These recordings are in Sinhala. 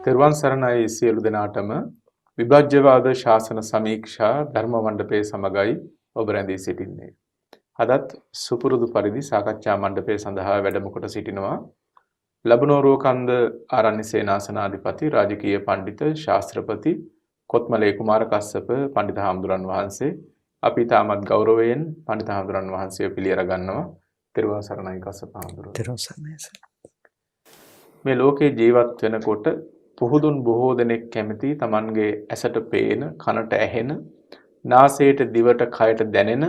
තෙරුවන් සරණයි සියලු දෙනාටම විභජ්‍යවාද ශාසන සමීක්ෂා ධර්ම මණ්ඩපයේ සමගයි ඔබ රැඳී සිටින්නේ. අදත් සුපුරුදු පරිදි සාකච්ඡා මණ්ඩපයේ සඳහා වැඩම කොට සිටිනවා ලබනෝරුව කන්ද ආරණ්‍ය සේනාසනාධිපති රාජකීය පඬිත ශාස්ත්‍රපති කොත්මලේ කුමාර කස්සප පඬිත හාමුදුරන් වහන්සේ. අපි තාමත් ගෞරවයෙන් පඬිත හාමුදුරන් වහන්සේව පිළිඅර ගන්නවා. තෙරුවන් සරණයි කස්සප හාමුදුරුවෝ. තෙරුවන් සරණයි. මේ ලෝකේ ජීවත් වෙනකොට පුහුදුන් බොහෝ දෙනෙක් කැමති Tamanගේ ඇසට පේන, කනට ඇහෙන, නාසයට, දිවට, කයට දැනෙන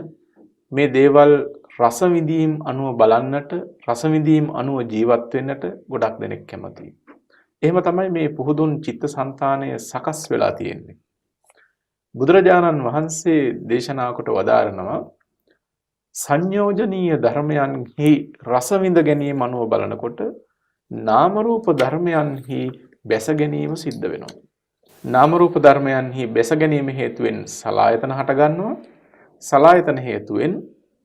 මේ දේවල් රස විඳීම් අනුව බලන්නට, රස විඳීම් අනුව ජීවත් වෙන්නට ගොඩක් දෙනෙක් කැමතියි. එහෙම තමයි මේ පුහුදුන් චිත්තසංතානය සකස් වෙලා තියෙන්නේ. බුදුරජාණන් වහන්සේ දේශනා කොට වදාරනවා සංයෝජනීය ධර්මයන්හි රස විඳ ගැනීම අනුව බලනකොට නාම රූප ධර්මයන්හි බැස ගැනීම සිද්ධ වෙනවා. නාම රූප ධර්මයන්හි බැස ගැනීම හේතුවෙන් සලායතන හට ගන්නවා. සලායතන හේතුවෙන්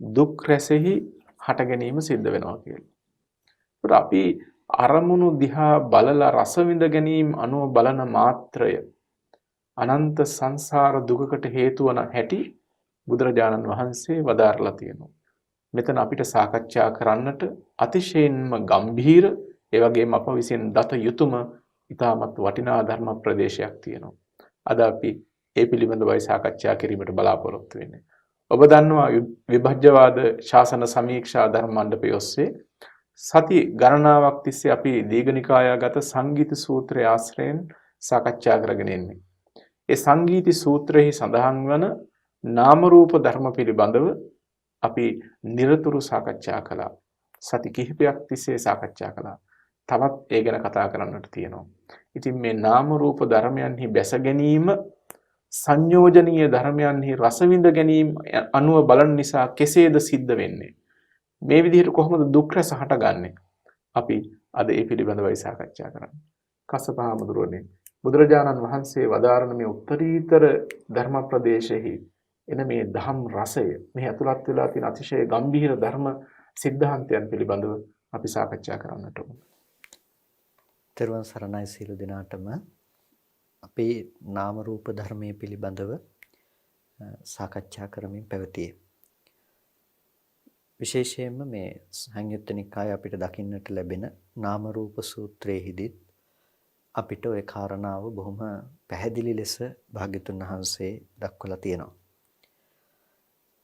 දුක් රැසෙහි හට ගැනීම සිද්ධ වෙනවා කියලා. ඒත් අපි අරමුණු දිහා බලලා රස විඳ ගැනීම අනුව බලන මාත්‍රය අනන්ත සංසාර දුකකට හේතු වන හැටි බුදුරජාණන් වහන්සේ වදාරලා තියෙනවා. මෙතන අපිට සාකච්ඡා කරන්නට අතිශයින්ම ගම්භීර ඒ වගේම අප විසින් දත යුතුම ඉතාමත් වටිනා ධර්ම ප්‍රදේශයක් තියෙනවා. අද අපි ඒ පිළිබඳවයි සාකච්ඡා කිරීමට බලාපොරොත්තු වෙන්නේ. ඔබ දන්නවා විභජ්‍යවාද ශාසන සමීක්ෂා ධර්ම මණ්ඩපය ඔස්සේ සති ගණනාවක් තිස්සේ අපි දීඝනිකායාගත සංගීත සූත්‍රය ආශ්‍රයෙන් සාකච්ඡා කරගෙන ඉන්නේ. ඒ සංගීති සූත්‍රයේ සඳහන් වන නාම රූප ධර්ම පිළිබඳව අපි නිරතුරු සාකච්ඡා කළා. සති කිහිපයක් තිස්සේ සාකච්ඡා කළා. තවත් ඒ ගැන කතා කරන්නට තියෙනවා. ඉතින් මේ නාම රූප ධර්මයන්හි බැස ගැනීම සංයෝජනීය ධර්මයන්හි රස විඳ ගැනීම අනුව බලන නිසා කෙසේද සිද්ධ වෙන්නේ? මේ විදිහට කොහොමද දුක් රස හටගන්නේ? අපි අද ඒ පිළිබඳවයි සාකච්ඡා කරන්නේ. කස්සප හාමුදුරුවනේ බුදුරජාණන් වහන්සේ වදාරන මේ උත්තරීතර ධර්ම ප්‍රදේශෙහි එන මේ ධම් රසය මේ අතුලත් වෙලා තියෙන අතිශය ගම්භීර ධර්ම සිද්ධාන්තයන් පිළිබඳව අපි සාකච්ඡා කරන්නට ඕන. තෙරුවන් සරණයි සියලු දෙනාටම. අපේ නාම රූප ධර්මයේ පිළිබඳව සාකච්ඡා කරමින් පැවතියේ. විශේෂයෙන්ම මේ සංයුත්ත නිකායේ අපිට දකින්නට ලැබෙන නාම රූප සූත්‍රයේදී අපිට ওই කාරණාව බොහොම පැහැදිලි ලෙස භාග්‍යතුන් වහන්සේ දක්වලා තියෙනවා.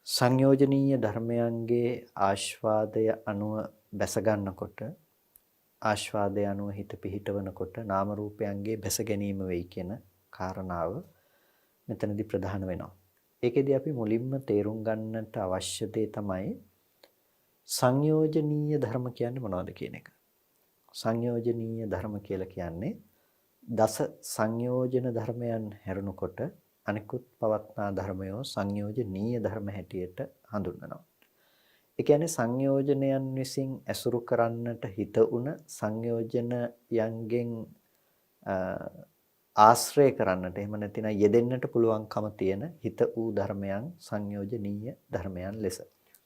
සංයෝජනීය ධර්මයන්ගේ ආස්වාදය අනුව බැස ගන්නකොට ආස්වාදය අනුව හිත පිහිටවනකොට නාම රූපයන්ගේ බැස ගැනීම වෙයි කියන කාරණාව මෙතනදී ප්‍රධාන වෙනවා. ඒකෙදී අපි මුලින්ම තේරුම් ගන්නට අවශ්‍ය දේ තමයි සංයෝජනීය ධර්ම කියන්නේ මොනවද කියන එක. සංයෝජනීය ධර්ම කියලා කියන්නේ දස සංයෝජන ධර්මයන් හැරුණකොට අනිකුත් පවත්නා ධර්මයෝ සංයෝජනීය ධර්ම හැටියට හඳුන්වනවා. ඒ කියන්නේ සංයෝජනයන් විසින් ඇසුරු කරන්නට හිත උන සංයෝජනයන්ගෙන් ආශ්‍රය කරන්නට එහෙම නැතිනම් යෙදෙන්නට පුළුවන්කම තියෙන හිත ඌ ධර්මයන් සංයෝජනීය ධර්මයන් ලෙස.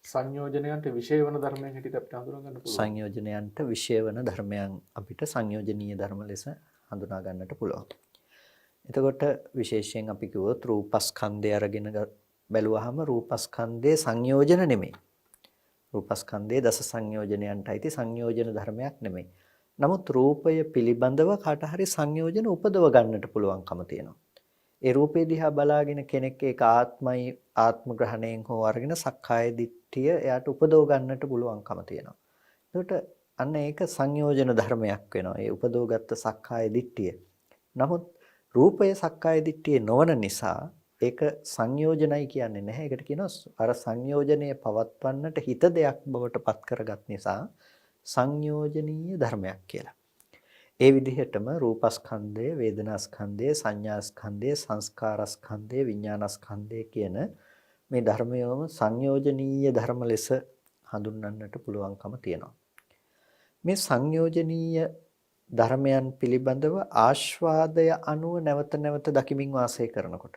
සංයෝජනයන්ට විශේෂ වන ධර්මයන් හැටියට අපිට හඳුනා ගන්න පුළුවන්. සංයෝජනයන්ට විශේෂ වන ධර්මයන් අපිට සංයෝජනීය ධර්ම ලෙස හඳුනා ගන්නට පුළුවන්. එතකොට විශේෂයෙන් අපි කිව්වොත් රූපස්කන්ධය අරගෙන බැලුවාම රූපස්කන්ධයේ සංයෝජන නෙමෙයි. රූපස්කන්ධයේ දස සංයෝජනයන්ට අයිති සංයෝජන ධර්මයක් නෙමෙයි. නමුත් රූපය පිළිබඳව කාට හරි සංයෝජන උපදව ගන්නට පුළුවන්කම තියෙනවා. ඒ රූපේ දිහා බලාගෙන කෙනෙක් ඒක ආත්මයි ආත්ම ග්‍රහණයෙන් හෝ අරගෙන සක්කාය දිට්ඨිය එයාට උපදව ගන්නට පුළුවන්කම තියෙනවා. එතකොට අන්න ඒක සංයෝජන ධර්මයක් වෙනවා. ඒ උපදවගත්ත සක්කාය දිට්ඨිය. නමුත් රූපය සක්කාය දිට්ඨිය නොවන නිසා ඒක සංයෝජනයි කියන්නේ නැහැ. ඒකට කියනවා අර සංයෝජනයේ පවත්වන්නට හිත දෙයක් බවට පත් කරගත් නිසා සංයෝජනීය ධර්මයක් කියලා. ඒ විදිහටම රූපස්කන්ධය, වේදනාස්කන්ධය, සංඥාස්කන්ධය, සංස්කාරස්කන්ධය, විඥානස්කන්ධය කියන මේ ධර්මයෝම සංයෝජනීය ධර්ම ලෙස හඳුන්වන්නට පුළුවන්කම තියෙනවා. මේ සංයෝජනීය ධර්මයන් පිළිබඳව ආස්වාදය අනුව නැවත නැවත දකිමින් වාසය කරනකොට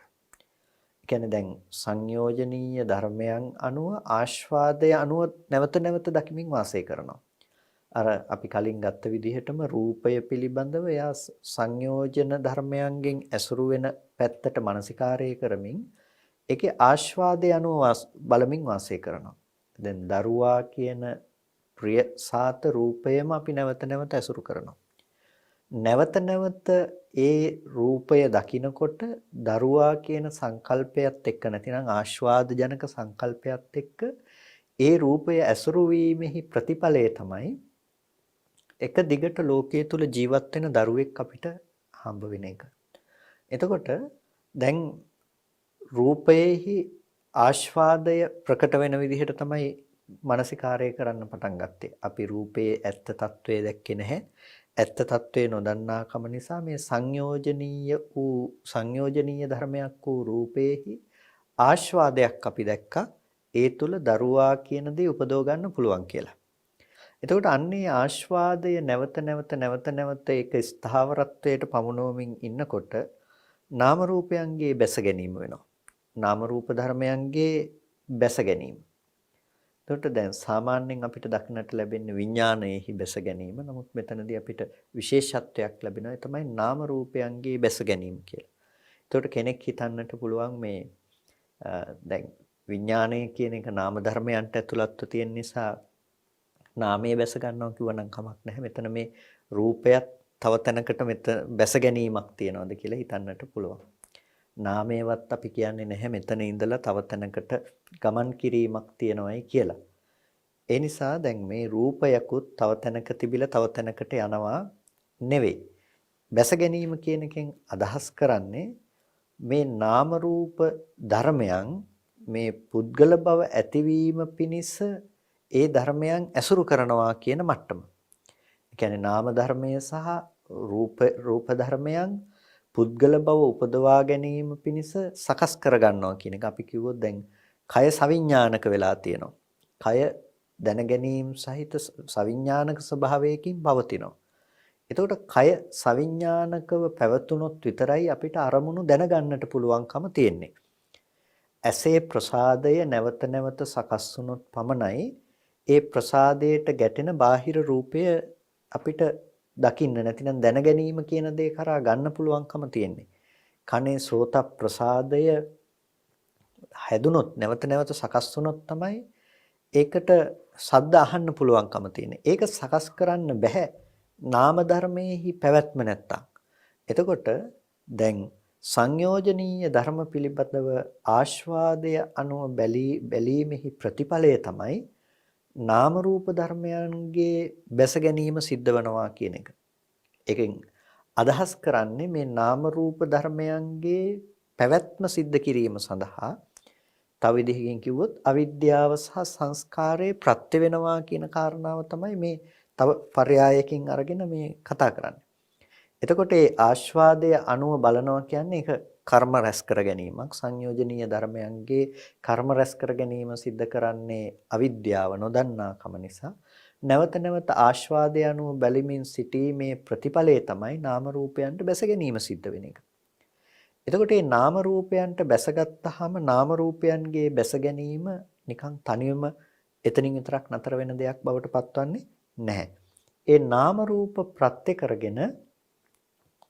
කියන්නේ දැන් සංයෝජනීය ධර්මයන් අනුව ආස්වාදය අනුව නැවත නැවත දකිමින් වාසය කරනවා. අර අපි කලින් ගත්ත විදිහටම රූපය පිළිබඳව එයා සංයෝජන ධර්මයන්ගෙන් ඇසුරු වෙන පැත්තට මානසිකාරය කරමින් ඒකේ ආස්වාදය අනුව බලමින් වාසය කරනවා. දැන් දරුවා කියන ප්‍රිය සාත රූපයම අපි නැවත නැවත ඇසුරු කරනවා. නැවත නැවත ඒ රූපය දකිනකොට දරුවා කියන සංකල්පයත් එක්ක නැතිනම් ආස්වාදජනක සංකල්පයත් එක්ක ඒ රූපය ඇසුරු වීමෙහි ප්‍රතිඵලය තමයි එක දිගට ලෝකයේ තුල ජීවත් වෙන දරුවෙක් අපිට හම්බ වෙන එක. එතකොට දැන් රූපයේහි ආස්වාදය ප්‍රකට වෙන විදිහට තමයි මානසිකාරය කරන්න පටන් ගත්තේ. අපි රූපයේ ඇත්ත తත්වයේ දැක්කේ නැහැ. ඇත්ත తත්වයේ නොදන්නාකම නිසා මේ සංයෝජනීය ධර්මයක් වූ රූපයේහි ආස්වාදයක් අපි දැක්කා. ඒ තුල දරුවා කියන දේ උපදව ගන්න පුළුවන් කියලා. එතකොට අන්නේ ආස්වාදය නැවත නැවත ඒක ස්ථාවරත්වයට පමුණුවමින් ඉන්නකොට නාම රූපයන්ගේ බැස ගැනීම වෙනවා. නාම රූප ධර්මයන්ගේ බැස ගැනීම. එතකොට දැන් සාමාන්‍යයෙන් අපිට දක්නට ලැබෙන්නේ විඥානයේහි බැස ගැනීම. නමුත් මෙතනදී අපිට විශේෂත්වයක් ලැබෙනවා. ඒ තමයි නාම රූපයන්ගේ බැස ගැනීම කියලා. එතකොට කෙනෙක් හිතන්නට පුළුවන් මේ දැන් විඥානය කියන එක නාම ධර්මයන්ට ඇතුළත්ව තියෙන නිසා නාමයේ බැස ගන්නවා කිව්වනම් කමක් නැහැ. මෙතන මේ රූපයත් තව තැනකට බැස ගැනීමක් තියනවාද කියලා හිතන්නට පුළුවන්. නාමයේවත් අපි කියන්නේ නැහැ මෙතන ඉඳලා තව තැනකට ගමන් කිරීමක් තියනවායි කියලා. ඒ නිසා දැන් මේ රූපයකුත් තව තැනක තිබිලා තව තැනකට යනවා නෙවෙයි. බැස ගැනීම කියන එකෙන් අදහස් කරන්නේ මේ නාම රූප ධර්මයන් මේ පුද්ගල බව ඇතිවීම පිණිස ඒ ධර්මයන් ඇසුරු කරනවා කියන මට්ටම. ඒ කියන්නේ නාම ධර්මය සහ රූප ධර්මයන් පුද්ගල බව උපදවා ගැනීම පිණිස සකස් කර ගන්නවා කියන එක අපි කිව්වොත් දැන් කය සවිඥානික වෙලා තියෙනවා. කය දැන ගැනීම සහිත සවිඥානික ස්වභාවයකින් පවතිනවා. එතකොට කය සවිඥානිකව පැවතුනොත් විතරයි අපිට අරමුණු දැනගන්නට පුළුවන්කම තියෙන්නේ. ඇසේ ප්‍රසාදය නැවත නැවත සකස් වුනොත් පමණයි ඒ ප්‍රසාදයට ගැටෙන බාහිර රූපය අපිට දකින්න නැතිනම් දැන ගැනීම කියන දේ කරා ගන්න පුළුවන්කම තියෙන්නේ. කනේ සෝත ප්‍රසාදය හැදුනොත් නැවත නැවත සකස් වුනොත් තමයි ඒකට ශබ්ද අහන්න පුළුවන්කම තියෙන්නේ. ඒක සකස් කරන්න බෑ නාම ධර්මයේහි පැවැත්ම නැත්තම්. එතකොට දැන් සංයෝජනීය ධර්ම පිළිබඳව ආස්වාදය අනුව බැලීමෙහි ප්‍රතිඵලය තමයි නාම රූප ධර්මයන්ගේ බැස ගැනීම සිද්ධ වෙනවා කියන එක. ඒකෙන් අදහස් කරන්නේ මේ නාම රූප ධර්මයන්ගේ පැවැත්ම සිද්ධ කිරීම සඳහා තව විදිහකින් කිව්වොත් අවිද්‍යාව සහ සංස්කාරයේ ප්‍රත්‍ය වෙනවා කියන කාරණාව තමයි මේ තව පරයයකින් අරගෙන මේ කතා කරන්නේ. එතකොට ඒ ආස්වාදය අනුව බලනවා කියන්නේ ඒක කර්ම රැස් කර ගැනීමක්. සංයෝජනීය ධර්මයන්ගේ කර්ම රැස් කර ගැනීම සිද්ධ කරන්නේ අවිද්‍යාව නොදන්නාකම නිසා. නැවත නැවත ආස්වාදය අනුව බැලිමින් සිටීමේ ප්‍රතිඵලය තමයි නාම රූපයන්ට බැස ගැනීම සිද්ධ වෙන එක. එතකොට මේ නාම රූපයන්ට බැසගත්තාම නාම රූපයන්ගේ බැස ගැනීම නිකන් තනියම එතනින් විතරක් නතර වෙන දෙයක් බවට පත්වන්නේ නැහැ. ඒ නාම රූප ප්‍රත්‍ය කරගෙන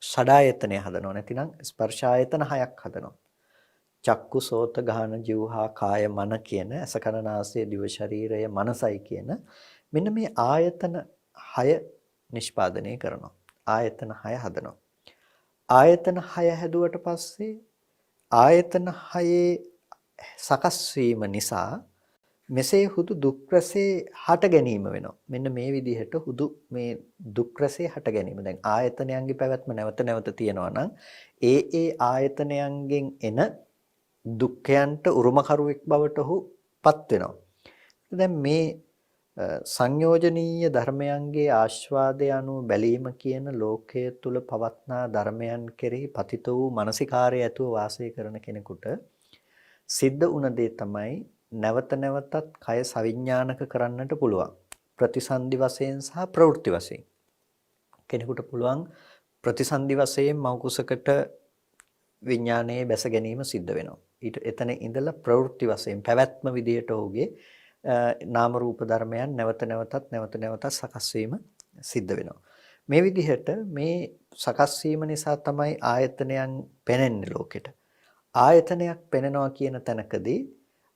ෂඩායතනය හදනවා. නැතිනම් ස්පර්ශායතන 6ක් හදනවා. චක්කු සෝත ගාන જીවහා කාය මන කියන ඇස කන නාසය දිව ශරීරය මනසයි කියන මෙන්න මේ ආයතන 6 නිෂ්පාදනය කරනවා. ආයතන 6 හදනවා. ආයතන 6 හැදුවට පස්සේ ආයතන 6 සකස් වීම නිසා මෙසේ හුදු දුක් රසේ හට ගැනීම වෙනවා. මෙන්න මේ විදිහට හුදු මේ දුක් රසේ හට ගැනීම. දැන් ආයතනයන්ගේ පැවැත්ම නැවත නැවත තියෙනවා නම් ඒ ආයතනයන්ගෙන් එන දුක්ඛයන්ට උරුමකරුවෙක් බවට ඔහුපත් වෙනවා. දැන් මේ සංයෝජනීය ධර්මයන්ගේ ආස්වාදය අනුව බැලීම කියන ලෝකයේ තුල පවත්නා ධර්මයන් කෙරෙහි පතිත වූ මානසිකාරය ඇතුව වාසය කරන කෙනෙකුට සිද්ධ වුණ දේ තමයි නැවත නැවතත් කය සවිඥානික කරන්නට පුළුවන්. ප්‍රතිසන්දි වශයෙන් සහ ප්‍රවෘත්ති වශයෙන්. කෙනෙකුට පුළුවන් ප්‍රතිසන්දි වශයෙන් මෞකුසකට විඥානයේ බැස ගැනීම සිද්ධ වෙනවා. ඊට එතන ඉඳලා ප්‍රවෘත්ති වශයෙන් පැවැත්ම විදියට ඔහුගේ නාම රූප ධර්මයන් නැවත නැවතත් සකස් වීම සිද්ධ වෙනවා. මේ විදිහට මේ සකස් වීම නිසා තමයි ආයතනයන් පෙනෙන්නේ ලෝකෙට. ආයතනයක් පෙනෙනවා කියන තැනකදී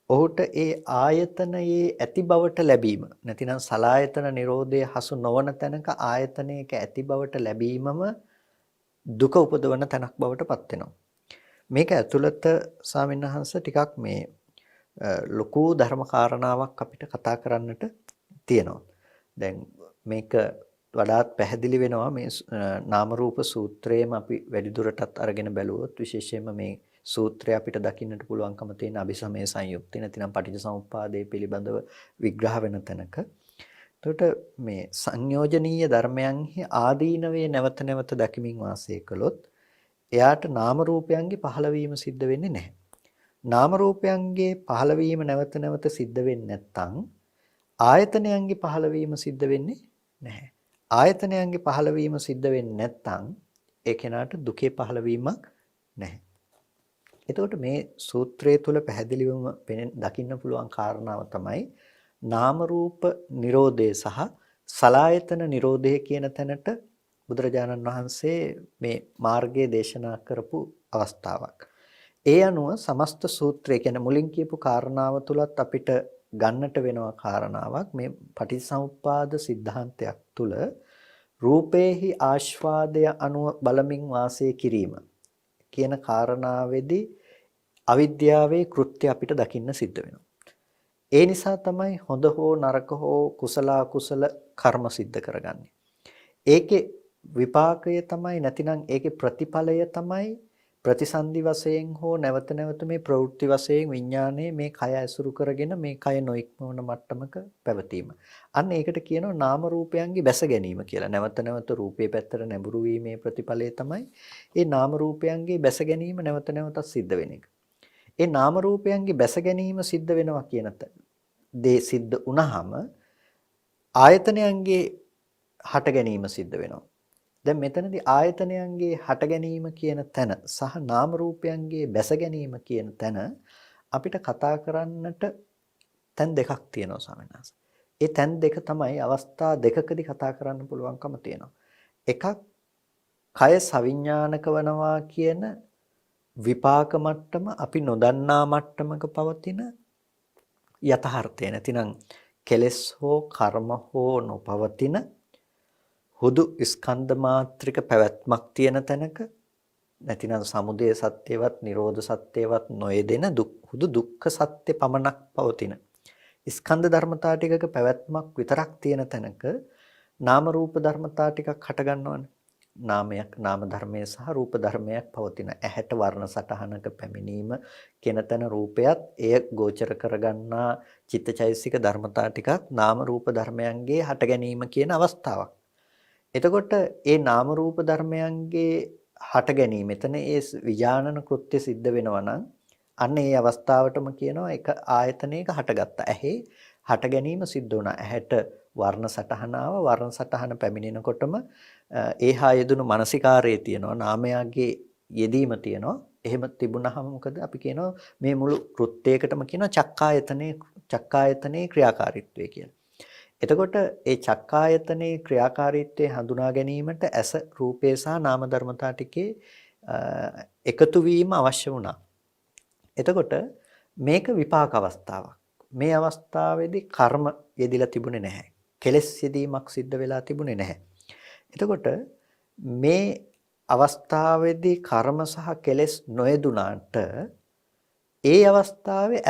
ඔහුට ඒ ආයතනයේ ඇති බවට ලැබීම නැතිනම් සලායතන නිරෝධයේ හසු නොවන තැනක ආයතනයක ඇති බවට ලැබීමම දුක උපදවන තැනක් බවට පත් වෙනවා. මේක ඇතුළත ස්වාමින්වහන්ස ටිකක් මේ ලොකු ධර්ම කාරණාවක් අපිට කතා කරන්නට තියෙනවා. දැන් මේක වඩාත් පැහැදිලි වෙනවා මේ නාම රූප සූත්‍රයේම අපි වැඩිදුරටත් අරගෙන බැලුවොත් විශේෂයෙන්ම මේ සූත්‍රය අපිට දකින්නට පුළුවන්කම තියෙන අபிසමය සංයුක්තය නැතිනම් පටිච්චසමුප්පාදයේ පිළිබඳව විග්‍රහ වෙන තැනක. එතකොට මේ සංයෝජනීය ධර්මයන්හි ආදීනවේ නැවත නැවත දකිමින් වාසය කළොත් එයාට නාම රූපයන්ගේ පහළවීම සිද්ධ වෙන්නේ නැහැ. නාම රූපයන්ගේ පහළවීම නැවත නැවත සිද්ධ වෙන්නේ නැත්නම් ආයතනයන්ගේ පහළවීම සිද්ධ වෙන්නේ නැහැ. ආයතනයන්ගේ පහළවීම සිද්ධ වෙන්නේ නැත්නම් ඒ කෙනාට දුකේ පහළවීමක් නැහැ. එතකොට මේ සූත්‍රය තුල පැහැදිලිවම දකින්න පුළුවන් කාරණාව තමයි නාම රූප නිරෝධය සහ සලායතන නිරෝධය කියන තැනට බුදුරජාණන් වහන්සේ මේ මාර්ගයේ දේශනා කරපු අවස්ථාවක්. ඒ අනුව සමස්ත සූත්‍රය කියන්නේ මුලින් කියපු කාරණාව තුලත් අපිට ගන්නට වෙනවා කාරණාවක් මේ පටිච්චසමුප්පාද સિદ્ધාන්තයක් තුල රූපේහි ආස්වාදය අනුව බලමින් වාසය කිරීම කියන කාරණාවේදී අවිද්‍යාවේ කෘත්‍ය අපිට දකින්න සිද්ධ වෙනවා. ඒ නිසා තමයි හොඳ හෝ නරක හෝ කුසල අකුසල කර්ම සිද්ධ කරගන්නේ. ඒකේ විපාකය තමයි නැතිනම් ඒකේ ප්‍රතිඵලය තමයි ප්‍රතිසන්දි වශයෙන් හෝ නැවත නැවත මේ ප්‍රවෘත්ති වශයෙන් විඥානයේ මේ කය ඇසුරු කරගෙන මේ කය නොඉක්මවන මට්ටමක පැවතීම. අන්න ඒකට කියනවා නාම රූපයන්ගේ බැස ගැනීම කියලා. නැවත නැවත රූපේ පැත්තට නැඹුරු වීමේ ප්‍රතිඵලය තමයි ඒ නාම රූපයන්ගේ බැස ගැනීම නැවත නැවතත් සිද්ධ වෙන එක. ඒ නාම රූපයන්ගේ බැස ගැනීම සිද්ධ වෙනවා කියන දේ සිද්ධ වුණාම ආයතනයන්ගේ හට ගැනීම සිද්ධ වෙනවා. දැන් මෙතනදී ආයතනයන්ගේ හට ගැනීම කියන තැන සහ නාම රූපයන්ගේ බැස ගැනීම කියන තැන අපිට කතා කරන්නට තැන් දෙකක් තියෙනවා ස්වාමීන් වහන්සේ. ඒ තැන් දෙක තමයි අවස්ථා දෙකකදී කතා කරන්න පුළුවන්කම තියෙනවා. එකක් කය සවිඥානික වනවා කියන විපාක මට්ටම අපි නොදන්නා මට්ටමක පවතින යථාර්ථය. නැතිනම් කෙලෙස් හෝ කර්ම හෝ නොපවතින හුදු ස්කන්ධ මාත්‍රික පැවැත්මක් තියෙන තැනක නැතිනම් සමුදය සත්‍යවත් නිරෝධ සත්‍යවත් නොයෙදෙන හුදු දුක්ඛ සත්‍ය පමණක් පවතින ස්කන්ධ ධර්මතා ටිකක පැවැත්මක් විතරක් තියෙන තැනක නාම රූප ධර්මතා ටිකක් හට ගන්නවනේ. නාම ධර්මයේ සහ රූප ධර්මයක් පවතින ඇහැට වර්ණ සටහනක පැමිණීම කියන තැන රූපයත් එය ගෝචර කරගන්නා චිත්තචෛසික ධර්මතා ටිකක් නාම රූප ධර්මයන්ගේ හට ගැනීම කියන අවස්ථාවක්. එතකොට ඒ නාම රූප ධර්මයන්ගේ හට ගැනීම එතන ඒ විඥානන කෘත්‍ය සිද්ධ වෙනවා නම් අන්න ඒ අවස්ථාවටම කියනවා එක ආයතනයක හටගත්ත. ඇහි හට ගැනීම සිද්ධ වුණා. ඇහැට වර්ණ සටහනාව වර්ණ සටහන පැමිණෙනකොටම ඒහා යෙදුණු මානසිකාරයේ තියෙනවා නාමයාගේ යෙදීම තියෙනවා. එහෙම තිබුණාම මොකද අපි කියනවා මේ මුළු කෘත්‍යයකටම කියනවා චක්කායතනයේ ක්‍රියාකාරීත්වය කියලා. එතකොට ඒ චක්කායතනයේ ක්‍රියාකාරීත්වය හඳුනා ගැනීමට ඇස රූපේ සහ නාම ධර්මතා ටිකේ එකතු වීම අවශ්‍ය වුණා. එතකොට මේක විපාක අවස්ථාවක්. මේ අවස්ථාවේදී කර්ම යෙදිලා තිබුණේ නැහැ. කෙලෙස් යෙදීමක් සිද්ධ වෙලා තිබුණේ නැහැ. එතකොට මේ අවස්ථාවේදී කර්ම සහ කෙලෙස් නොයෙදුනාට ඒ අවස්ථාවේ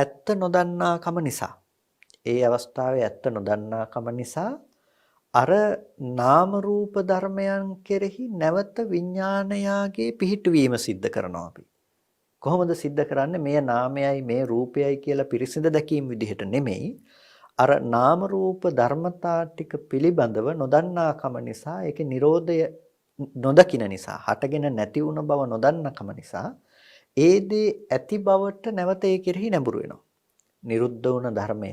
ඇත්ත නොදන්නාකම නිසා අර නාම රූප ධර්මයන් කෙරෙහි නැවත විඥානයාගේ පිහිටවීම සිද්ධ කරනවා අපි. කොහොමද සිද්ධ කරන්නේ? මේ නාමයයි මේ රූපයයි කියලා පිරිසිඳ දැකීම විදිහට නෙමෙයි. අර නාම රූප ධර්මතා ටික පිළිබඳව නොදන්නාකම නිසා ඒකේ Nirodhaය නොදකින නිසා හටගෙන නැති වුණ බව නොදන්නකම නිසා ඒ දේ ඇති බවට නැවත ඒ කෙරෙහි නැඹුරු වෙනවා. නිරුද්ධ වුණ ධර්මය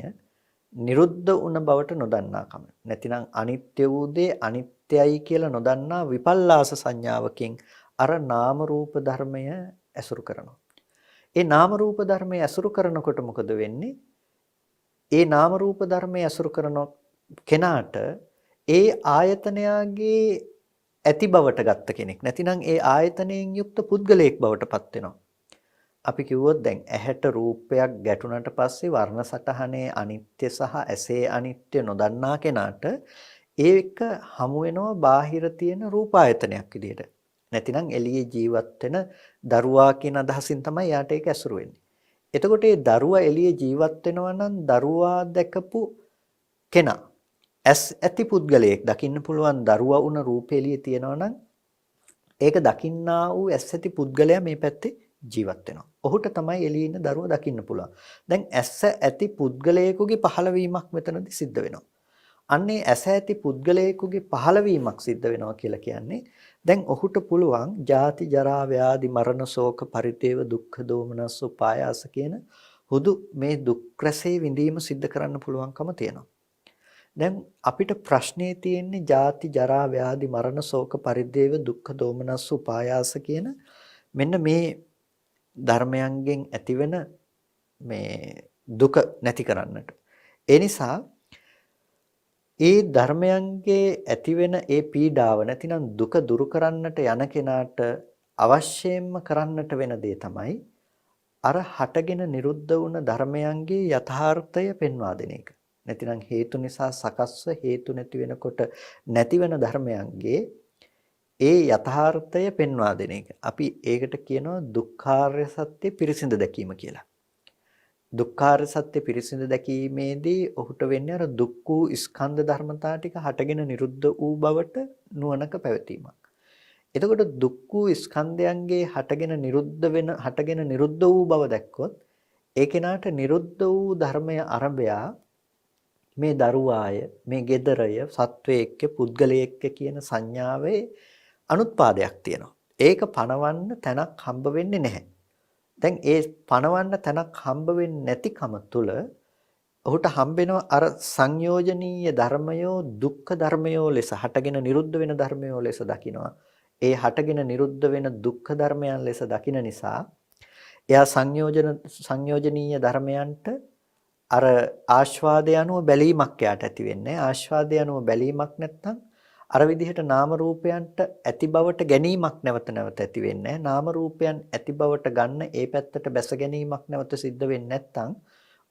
නිරුද්ධ වුණ බවට නොදන්නාකම. නැතිනම් අනිත්‍ය වූ දේ අනිත්‍යයි කියලා නොදන්නා විපල්ලාස සංඥාවකින් අර නාම රූප ධර්මය ඇසුරු කරනවා. ඒ නාම රූප ධර්මය ඇසුරු කරනකොට මොකද වෙන්නේ? ඒ නාම රූප ධර්මයේ අසුර කරන කෙනාට ඒ ආයතනයාගේ ඇති බවට ගත්ත කෙනෙක්. නැතිනම් ඒ ආයතනයෙන් යුක්ත පුද්ගලයෙක් බවට පත් වෙනවා. අපි කිව්වොත් දැන් ඇහැට රූපයක් ගැටුණට පස්සේ වර්ණ සටහනේ අනිත්‍ය සහ ඇසේ අනිත්‍ය නොදන්නා කෙනාට ඒක හමු වෙනවා බාහිර තියෙන රූපායතනයක් විදිහට. නැතිනම් එළියේ ජීවත් වෙන දරුවා කියන අදහසින් තමයි යාට ඒක ඇසුරු වෙන්නේ. එතකොට මේ දරුවා එළියේ ජීවත් වෙනවා නම් දරුවා දැකපු කෙනා ඇස් ඇති පුද්ගලයෙක් දකින්න පුළුවන් දරුවා වුණ රූපේ එළියේ තියෙනවා නම් ඒක දකින්නා වූ ඇස් ඇති පුද්ගලයා මේ පැත්තේ ජීවත් වෙනවා. ඔහුට තමයි එළියේ ඉන්න දරුවා දකින්න පුළුවන්. දැන් ඇස් ඇති පුද්ගලයෙකුගේ පහළවීමක් මෙතනදී සිද්ධ වෙනවා. අන්නේ ඇස ඇති පුද්ගලයෙකුගේ පහළවීමක් සිද්ධ වෙනවා කියලා කියන්නේ දැන් ඔහුට පුළුවන් ජාති ජරා ව්‍යාධි මරණ ශෝක පරිදේව දුක්ඛ දෝමනස් උපායාස කියන හුදු මේ දුක් රැසේ විඳීම සිද්ධ කරන්න පුළුවන්කම තියෙනවා. දැන් අපිට ප්‍රශ්නේ තියෙන්නේ ජාති ජරා ව්‍යාධි මරණ ශෝක පරිදේව දුක්ඛ දෝමනස් උපායාස කියන මෙන්න මේ ධර්මයන්ගෙන් ඇතිවෙන මේ දුක නැති කරන්නට. ඒ නිසා ඒ ධර්මයන්ගේ ඇතිවෙන ඒ පීඩාව නැතිනම් දුක දුරු කරන්නට යන කෙනාට අවශ්‍යයෙන්ම කරන්නට වෙන දේ තමයි අර හටගෙන නිරුද්ධ වුණ ධර්මයන්ගේ යථාර්ථය පෙන්වා දෙන එක. නැතිනම් හේතු නිසා සකස්ව හේතු නැති වෙනකොට නැතිවෙන ධර්මයන්ගේ ඒ යථාර්ථය පෙන්වා දෙන එක. අපි ඒකට කියනවා දුක්ඛාර්ය සත්‍ය පිරිසිඳ දැකීම කියලා. දුක්ඛාර්ය සත්‍ය පිරිසිඳ දැකීමේදී ඔහුට වෙන්නේ අර දුක් වූ ස්කන්ධ ධර්මතා ටික හටගෙන නිරුද්ධ වූ බවට නුවණක පැවතීමක්. එතකොට දුක් වූ ස්කන්ධයන්ගේ හටගෙන නිරුද්ධ වූ බව දැක්කොත් ඒ කෙනාට නිරුද්ධ වූ ධර්මය අරබයා මේ දරුවාය මේ gedarය සත්වයේක්ක පුද්ගලයෙක්ක කියන සංඥාවේ අනුත්පාදයක් තියෙනවා. ඒක පණවන්න තැනක් හම්බ වෙන්නේ නැහැ. දැන් ඒ පණවන්න තැනක් හම්බ වෙන්නේ නැතිකම තුල ඔහුට හම්බෙනවා අර සංයෝජනීය ධර්මයෝ දුක්ඛ ධර්මයෝ ලෙස හටගෙන නිරුද්ධ වෙන ධර්මයෝ ලෙස දකිනවා. ඒ හටගෙන නිරුද්ධ වෙන දුක්ඛ ධර්මයන් ලෙස දකින නිසා එයා සංයෝජනීය ධර්මයන්ට අර ආස්වාදය අනුව බැලීමක් යාට ඇති වෙන්නේ. ආස්වාදය අනුව බැලීමක් නැත්නම් අර විදිහට නාම රූපයන්ට ඇති බවට ගැනීමක් නැවත නැවත ඇති වෙන්නේ. නාම රූපයන් ඇති බවට ගන්න ඒ පැත්තට බැස ගැනීමක් නැවත සිද්ධ වෙන්නේ නැත්නම්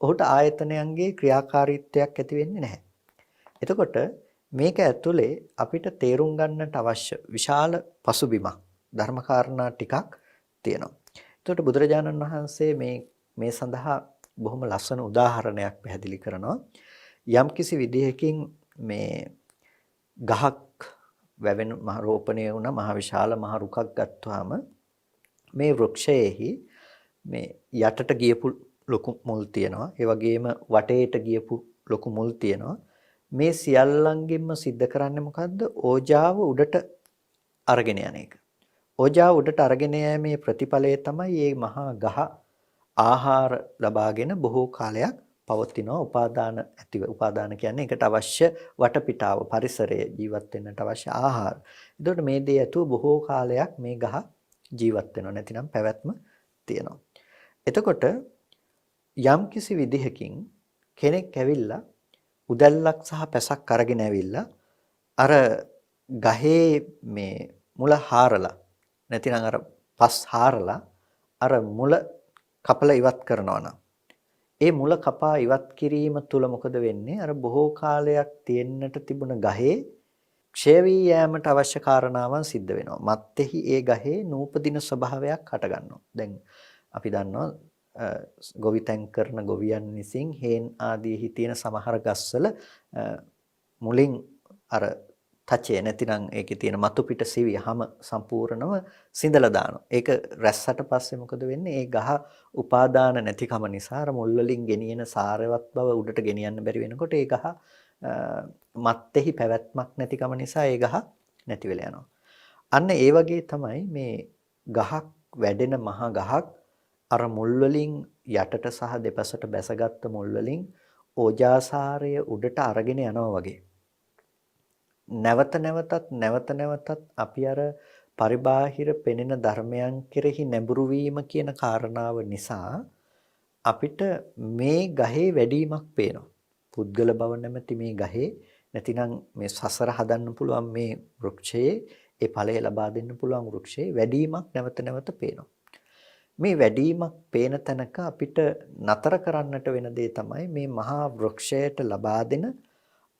ඔහුට ආයතනයන්ගේ ක්‍රියාකාරීත්වයක් ඇති වෙන්නේ නැහැ. එතකොට මේක ඇතුලේ අපිට තේරුම් ගන්නට අවශ්‍ය විශාල පසුබිමක් ධර්මකාරණා ටිකක් තියෙනවා. එතකොට බුදුරජාණන් වහන්සේ මේ සඳහා බොහොම ලස්සන උදාහරණයක් පැහැදිලි කරනවා. යම්කිසි විදිහකින් මේ ගහක් වැවෙන මහ රෝපණය වුණ මහ විශාල මහ රුකක් ගත්තාම මේ වෘක්ෂයේහි මේ යටට ගියපු ලොකු මුල් තියෙනවා. ඒ වගේම වටේට ගියපු ලොකු මුල් තියෙනවා. මේ සියල්ලංගෙන්ම සිද්ධ කරන්නේ මොකද්ද? ඕජාව උඩට අරගෙන යන එක. ඕජාව උඩට අරගෙන යෑමේ ප්‍රතිඵලය තමයි මේ මහා ගහ ආහාර ලබාගෙන බොහෝ කාලයක් පවතිනවා. උපාදාන කියන්නේ ඒකට අවශ්‍ය වටපිටාව පරිසරය ජීවත් වෙන්නට අවශ්‍ය ආහාර. එතකොට මේ දේ ඇතුව බොහෝ කාලයක් මේ ගහ ජීවත් වෙනවා. නැතිනම් පැවැත්ම තියෙනවා. එතකොට යම්කිසි විදිහකින් කෙනෙක් ඇවිල්ලා උදැල්ලක් සහ පැසක් අරගෙන ඇවිල්ලා අර ගහේ මේ මුල හාරලා නැතිනම් අර පස් හාරලා අර මුල කපලා ඉවත් කරනවා නම් ඒ මුල කපා ඉවත් කිරීම තුල මොකද වෙන්නේ? අර බොහෝ කාලයක් තියෙන්නට තිබුණ ගහේ ක්ෂය වී යෑමට අවශ්‍ය කාරණාවන් සිද්ධ වෙනවා. මත්තේහි ඒ ගහේ නූපදින ස්වභාවයක් හට ගන්නවා. දැන් අපි දන්නවා ගොවිතැන් කරන ගොවියන් විසින් හේන් ආදීහි තියෙන සමහර ගස්වල මුලින් අර තචේ නැතිනම් ඒකේ තියෙන මතු පිට සිවිය හැම සම්පූර්ණව සිඳලා දානවා. ඒක රැස්සට පස්සේ මොකද වෙන්නේ? ඒ ගහ උපාදාන නැතිකම නිසා අර මුල් වලින් ගෙනියන සාරවත් බව උඩට ගෙනියන්න බැරි වෙනකොට ඒ ගහ මත්තේහි පැවැත්මක් නැතිකම නිසා ඒ ගහ නැති වෙලා යනවා. අන්න ඒ වගේ තමයි මේ ගහක් වැඩෙන මහා ගහක් අර මුල් වලින් යටට සහ දෙපසට බැසගත්තු මුල් වලින් ඕජාසාරය උඩට අරගෙන යනවා වගේ. නැවත නැවතත් අපි අර පරිබාහිර පෙනෙන ධර්මයන් කෙරෙහි නැඹුරු වීම කියන කාරණාව නිසා අපිට මේ ගහේ වැඩිමක් පේනවා. පුද්ගල බව නැමැති මේ ගහේ නැතිනම් මේ සසර හදන්න පුළුවන් මේ වෘක්ෂයේ ඒ ඵලය ලබා දෙන්න පුළුවන් වෘක්ෂයේ වැඩිමක් නැවත නැවත පේනවා. මේ වැඩිමක් පේන තැනක අපිට නතර කරන්නට වෙන දේ තමයි මේ මහා වෘක්ෂයට ලබා දෙන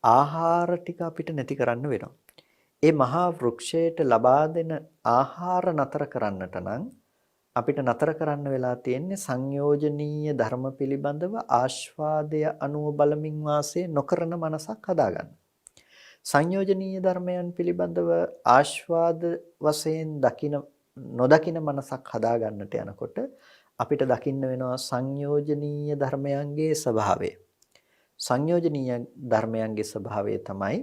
ආහාර ටික අපිට නැති කරන්න වෙනවා. ඒ මහා වෘක්ෂයට ලබා දෙන ආහාර නතර කරන්නට නම් අපිට නතර කරන්න වෙලා තියෙන්නේ සංයෝජනීය ධර්ම පිළිබඳව ආස්වාදය අනුව බලමින් වාසය නොකරන මනසක් හදාගන්න. සංයෝජනීය ධර්මයන් පිළිබඳව ආස්වාද වශයෙන් නොදකින මනසක් හදාගන්නට යනකොට අපිට දකින්න වෙනවා සංයෝජනීය ධර්මයන්ගේ ස්වභාවය. සංයෝජනීය ධර්මයන්ගේ ස්වභාවය තමයි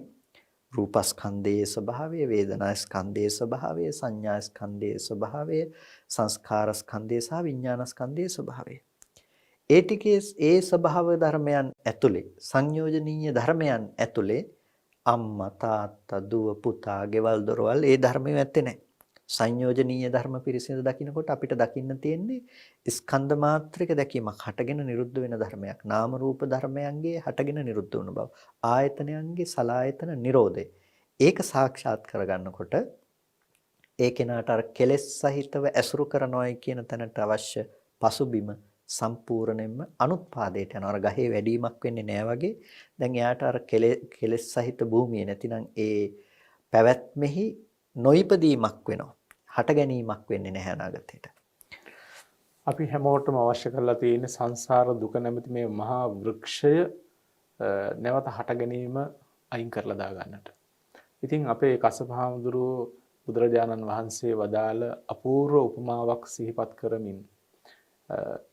රූපස්කන්ධයේ ස්වභාවය, වේදනාස්කන්ධයේ ස්වභාවය, සංඥාස්කන්ධයේ ස්වභාවය, සංස්කාරස්කන්ධයේ සහ විඥානස්කන්ධයේ ස්වභාවය. ඒ ටිකේ ඒ ස්වභාව ධර්මයන් ඇතුලේ සංයෝජනීය ධර්මයන් ඇතුලේ අම්මා තාත්තා දුව පුතා ගෙවල් දොරවල් ඒ ධර්මය ඇත්තේ නැහැ. සංයෝජනීය ධර්ම පිරිසිදු දකින්නකොට අපිට දකින්න තියෙන්නේ ස්කන්ධ මාත්‍රික දැකීමක්, හටගෙන නිරුද්ධ වෙන ධර්මයක්. නාම රූප ධර්මයන්ගේ හටගෙන නිරුද්ධ වුණ බව. ආයතනයන්ගේ සලායතන නිරෝධය. ඒක සාක්ෂාත් කරගන්නකොට ඒ කෙනාට අර කෙලෙස් සහිතව ඇසුරු කරනවායි කියන තැනට අවශ්‍ය පසුබිම සම්පූර්ණයෙන්ම අනුත්පාදයට යනවා. අර ගහේ වැඩිමක් වෙන්නේ නැහැ වගේ. දැන් එයාට අර කෙලෙස් සහිත භූමිය නැතිනම් ඒ පැවැත්මෙහි නොයිපදීමක් වෙනවා. හට ගැනීමක් වෙන්නේ නැහැ අනාගතයට. අපි හැමෝටම අවශ්‍ය කරලා තියෙන සංසාර දුක නැමැති මේ මහා වෘක්ෂය නැවත හට ගැනීම අයින් කරලා දා ගන්නට. ඉතින් අපේ කසපහාමුදුරුවෝ බුදුරජාණන් වහන්සේ වදාළ අපූර්ව උපමාවක් සිහිපත් කරමින්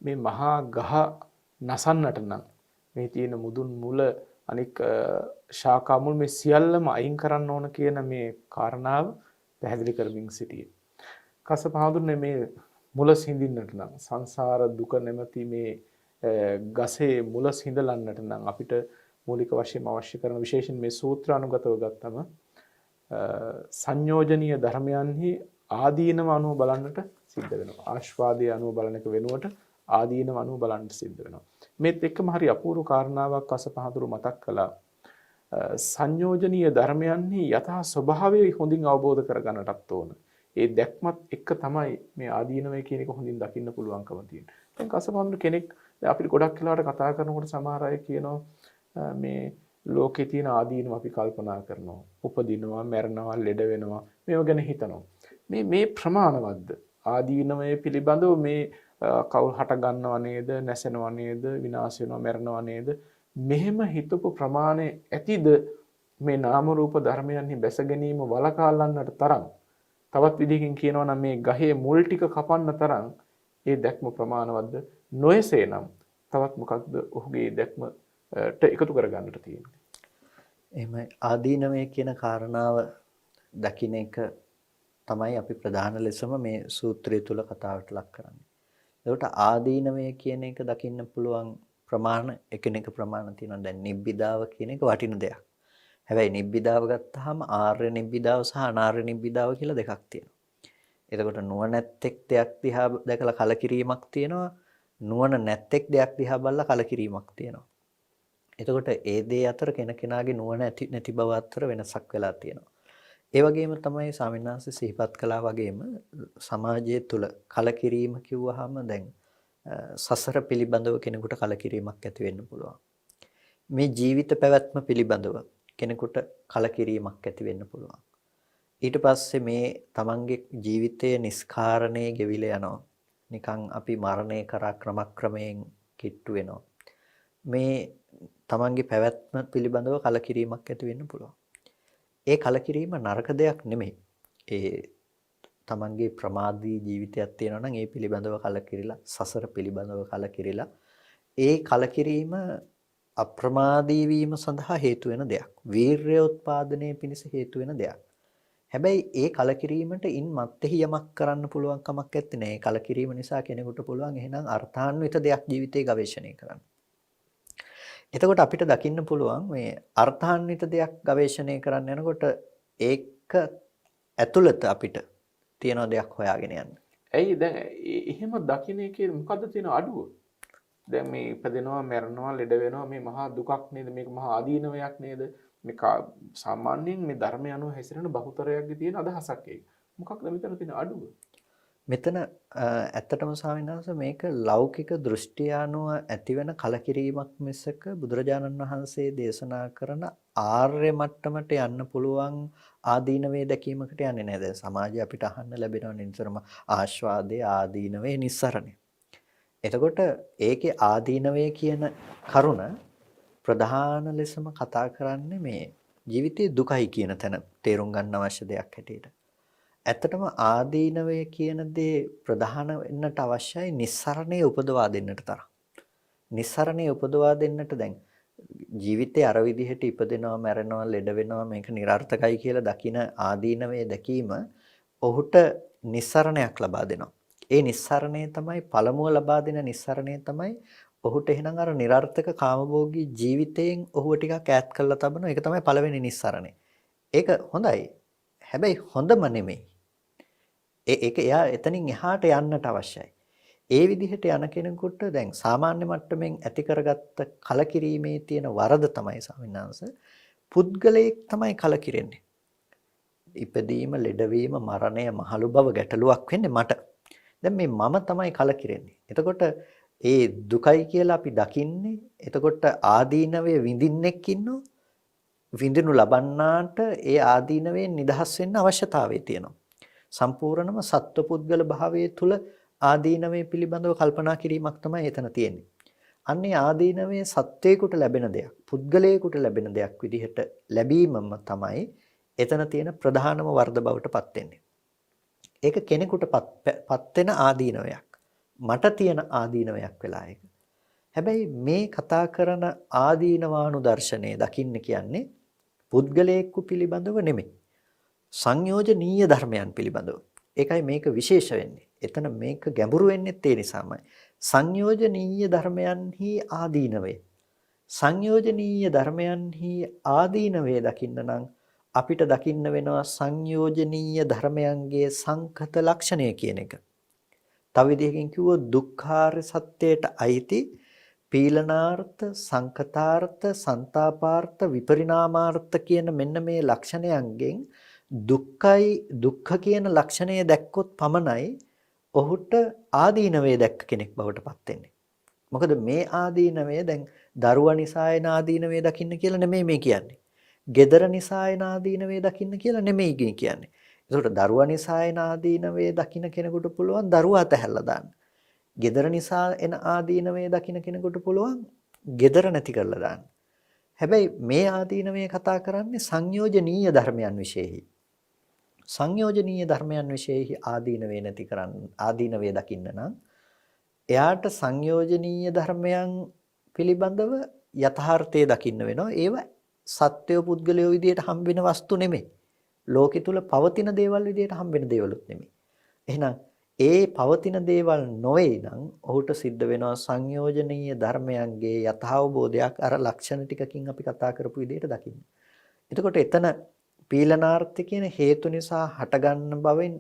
මේ මහා ගහ නසන්නට නම් මේ තියෙන මුදුන් මුල අනික් ශාඛා මුල් මේ සියල්ලම අයින් කරන්න ඕන කියන මේ කාරණාව පැහැදිලි කරමින් සිටියේ. කසපහාමුදුරනේ මේ මුල සිඳින්නට නම් සංසාර දුක නැමැති මේ ගසේ මුල සිඳලන්නට නම් අපිට මූලික වශයෙන් අවශ්‍ය කරන විශේෂයෙන් මේ සූත්‍ර අනුගතව ගත්තම සංයෝජනීය ධර්මයන්හි ආදීනව අනුව බලන්නට සිද්ධ වෙනවා. ආස්වාදයේ අනුව බලන එක වෙනුවට ආදීනව අනුව බලන්නට සිද්ධ වෙනවා. මේත් එක්කම හරි අපූර්ව කාරණාවක් කසපහාමුදුරු මතක් කළා. සංයෝජනීය ධර්මයන්හි යථා ස්වභාවය හොඳින් අවබෝධ කරගන්නටත් ඕන. ඒ දැක්මත් එක්ක තමයි මේ ආදීනවය කියන එක හොඳින් දකින්න පුළුවන්කම තියෙන්නේ. දැන් කසපහාමුදුරු කෙනෙක් දැන් අපිට ගොඩක් වෙලාවට කතා කරනකොට සමහර අය කියනවා මේ ලෝකේ තියෙන ආදීනව අපි කල්පනා කරනවා. උපදිනවා, මැරෙනවා, ලෙඩ වෙනවා. මේව ගැන හිතනවා. මේ ප්‍රමාණවත්ද? ආදීනවය පිළිබඳව මේ කවුල් හට ගන්නව නේද, නැසෙනව නේද, විනාශ වෙනවා, මැරෙනවා නේද? මෙහෙම හිතපු ප්‍රමාණය ඇතිද මේ නාම රූප ධර්මයන්හි බැස ගැනීම වලකාලන්නට තරම්? තවත් විදිහකින් කියනවා නම් මේ ගහේ මුල් ටික කපන්න තරම් ඒ දැක්ම ප්‍රමාණවත්ද? නොයසේනම් තවත් මොකක්ද ඔහුගේ දැක්මට එකතු කරගන්නට තියෙන්නේ? එහෙමයි. ආදීනවය කියන කාරණාව දකින්න එක තමයි අපි ප්‍රධාන ලෙසම මේ සූත්‍රය තුල කතාවට ලක් කරන්නේ. ඒකට ආදීනවය කියන එක දකින්න පුළුවන් ප්‍රමාණ එකිනෙක ප්‍රමාණ තියෙනවා. දැන් නිබ්බිදාව කියන එක වටින දෙයක්. හැබැයි නිබ්බිදාව ගත්තාම ආර්ය නිබ්බිදාව සහ අනාර්ය නිබ්බිදාව කියලා දෙකක් තියෙනවා. එතකොට නුවණැත්තෙක් දෙයක් දිහා දැකලා කලකිරීමක් තියෙනවා. නුවණ නැත්තෙක් දෙයක් දිහා බලලා කලකිරීමක් තියෙනවා. එතකොට ඒ දේ අතර කෙනකෙනාගේ නුවණ නැති බව අතර වෙනසක් වෙලා තියෙනවා. ඒ වගේම තමයි ස්වාමීන් වහන්සේ සිහිපත් කළා වගේම සමාජය තුළ කලකිරීම කිව්වහම දැන් සසර පිළිබඳව කෙනෙකුට කලකිරීමක් ඇති වෙන්න පුළුවන්. මේ ජීවිත පැවැත්ම පිළිබඳව කෙනෙකුට කලකිරීමක් ඇති වෙන්න පුළුවන්. ඊට පස්සේ මේ තමන්ගේ ජීවිතයේ නිස්කාරණේ ගෙවිලා යනවා. නිකන් අපි මරණය කරා ක්‍රමක්‍රමයෙන් කිට්ටු වෙනවා. මේ තමන්ගේ පැවැත්ම පිළිබඳව කලකිරීමක් ඇති වෙන්න පුළුවන්. ඒ කලකිරීම නරක දෙයක් නෙමෙයි. ඒ තමන්ගේ ප්‍රමාදී ජීවිතයක් තියෙනවා නම් ඒ පිළිබඳව කලකිරිලා සසර පිළිබඳව කලකිරිලා ඒ කලකිරීම අප්‍රමාදී වීම සඳහා හේතු වෙන දෙයක්. වීර්ය උත්පාදනයේ පිණිස හේතු වෙන දෙයක්. හැබැයි ඒ කලකිරීමට ඉන් මත්තේහි යමක් කරන්න පුළුවන් කමක් නැත්තේ නේ. කලකිරීම නිසා කෙනෙකුට පුළුවන් එහෙනම් අර්ථාන්විත දෙයක් ජීවිතේ ගවේෂණය කරන්න. එතකොට අපිට දකින්න පුළුවන් මේ අර්ථාන්විත දෙයක් ගවේෂණය කරන්න යනකොට ඒක ඇතුළත අපිට තියෙන දෙයක් හොයාගෙන යන්න. ඇයි දැන් එහෙම දකින්න එකේ මොකද්ද තියෙන අඩුව? දැන් මේ ඉපදෙනවා මැරෙනවා ලෙඩ වෙනවා මේ මහා දුකක් නේද මේක මහා ආදීනවයක් නේද මේ සාමාන්‍යයෙන් මේ ධර්මය අනුව හැසිරෙන බහුතරයක්ගේ තියෙන අදහසක් ඒක. මොකක්ද මෙතන තියෙන අඩුව? මෙතන ඇත්තටම ස්වාමීන් වහන්සේ මේක ලෞකික දෘෂ්ටිය අනුව ඇතිවෙන කලකිරීමක් මිසක බුදුරජාණන් වහන්සේ දේශනා කරන ආර්ය මට්ටමට යන්න පුළුවන් ආදීනවේ දැකීමකට යන්නේ නැහැ. දැන් සමාජයේ අපිට අහන්න ලැබෙනවා නිතරම ආස්වාදයේ ආදීනවේ නිස්සරණය. එතකොට ඒකේ ආදීනවේ කියන කරුණ ප්‍රධාන ලෙසම කතා කරන්නේ මේ ජීවිතයේ දුකයි කියන තැන තේරුම් ගන්න අවශ්‍ය දෙයක් හැටියට. ඇත්තටම ආදීනවය කියන දේ ප්‍රධාන වෙන්නට අවශ්‍යයි නිස්සරණය උපදවා දෙන්නට තරම්. නිස්සරණය උපදවා දෙන්නට දැන් ජීවිතේ අර විදිහට ඉපදෙනවා මැරෙනවා ලෙඩ වෙනවා මේක નિરර්ථකයි කියලා දකින ආදීනවය දැකීම ඔහුට නිස්සරණයක් ලබා දෙනවා. ඒ නිස්සරණය තමයි පළමුව ලබා දෙන නිස්සරණය තමයි ඔහුට එහෙනම් අර નિરර්ථක කාමභෝගී ජීවිතයෙන් ඔහුව ටිකක් ඈත් කරලා තබනවා. ඒක තමයි පළවෙනි නිස්සරණය. ඒක හොඳයි. හැබැයි හොඳම නෙමෙයි. ඒක එයා එතනින් එහාට යන්නට අවශ්‍යයි. ඒ විදිහට යන කෙනෙකුට දැන් සාමාන්‍ය මට්ටමින් ඇති කරගත්ත කලකිරීමේ තියෙන වරද තමයි ස්වාමීනාංශ පුද්ගලයෙක් තමයි කලකිරෙන්නේ. ඉපදීම, ලෙඩවීම, මරණය, මහලු බව ගැටලුවක් වෙන්නේ මට. දැන් මේ මම තමයි කලකිරෙන්නේ. එතකොට ඒ දුකයි කියලා අපි දකින්නේ. එතකොට ආදීනවේ විඳින්නෙක් ඉන්නෝ. විඳිනු ලබන්නාට ඒ ආදීනවෙන් නිදහස් වෙන්න අවශ්‍යතාවය තියෙනවා. සම්පූර්ණම සත්වපුද්ගල භාවයේ තුල ආදීනවේ පිළිබඳව කල්පනා කිරීමක් තමයි එතන තියෙන්නේ. අන්නේ ආදීනවේ සත්වයකට ලැබෙන දෙයක්, පුද්ගලයෙකුට ලැබෙන දෙයක් විදිහට ලැබීමම තමයි එතන තියෙන ප්‍රධානම වර්ධ බවට පත් වෙන්නේ. ඒක කෙනෙකුට පත් වෙන ආදීනවයක්. මට තියෙන ආදීනවයක් වෙලා ඒක. හැබැයි මේ කතා කරන ආදීනවානු දර්ශනය දකින්න කියන්නේ පුද්ගලයෙකු පිළිබඳව නෙමෙයි. සංයෝජනීය ධර්මයන් පිළිබඳව. ඒකයි මේක විශේෂ වෙන්නේ. එතන මේක ගැඹුරු වෙන්නේ ඒ නිසාමයි. සංයෝජනීය ධර්මයන්හි ආදීනවේ. සංයෝජනීය ධර්මයන්හි ආදීනවේ දකින්න නම් අපිට දකින්න වෙනවා සංයෝජනීය ධර්මයන්ගේ සංකත ලක්ෂණය කියන එක. තව විදිහකින් කිව්වොත් දුක්ඛාර සත්‍යයට අයිති පීලනාර්ථ, සංකතාර්ථ, ਸੰతాපාර්ථ, විපරිණාමාර්ථ කියන මෙන්න මේ ලක්ෂණයන්ගෙන් දුක්ඛ කියන ලක්ෂණය දැක්කොත් පමණයි ඔහුට ආදීනවේ දැක්ක කෙනෙක් බවට පත් වෙන්නේ. මොකද මේ ආදීනවේ දැන් දරුවා නිසා එන ආදීනවේ දකින්න කියලා නෙමෙයි මේ කියන්නේ. gedara නිසා එන ආදීනවේ දකින්න කියලා නෙමෙයි කියන්නේ. ඒකට දරුවා නිසා එන ආදීනවේ දකින්න කෙනෙකුට පුළුවන් දරුවා අතහැරලා දාන්න. gedara නිසා එන ආදීනවේ දකින්න කෙනෙකුට පුළුවන් gedara නැති කරලා දාන්න. හැබැයි මේ ආදීනවේ කතා කරන්නේ සංයෝජනීය ධර්මයන් විශේෂයි. සංයෝජනීය ධර්මයන් විශේෂයි ආදීනවේ නැති කරන්න ආදීනවේ දකින්න නම් එයාට සංයෝජනීය ධර්මයන් පිළිබඳව යථාර්ථය දකින්න වෙනවා. ඒව සත්‍ය පුද්ගලයෝ විදියට හම්බෙන වස්තු නෙමෙයි. ලෝකෙ තුල පවතින දේවල් විදියට හම්බෙන දේවලුත් නෙමෙයි. එහෙනම් ඒ පවතින දේවල් නොවේ නම් ඔහුට සිද්ධ වෙනවා සංයෝජනීය ධර්මයන්ගේ යථාබෝධයක් අර ලක්ෂණ ටිකකින් අපි කතා කරපු විදිහට දකින්න. එතකොට එතන පීලනාර්ථ කියන හේතු නිසා හටගන්න බවෙන්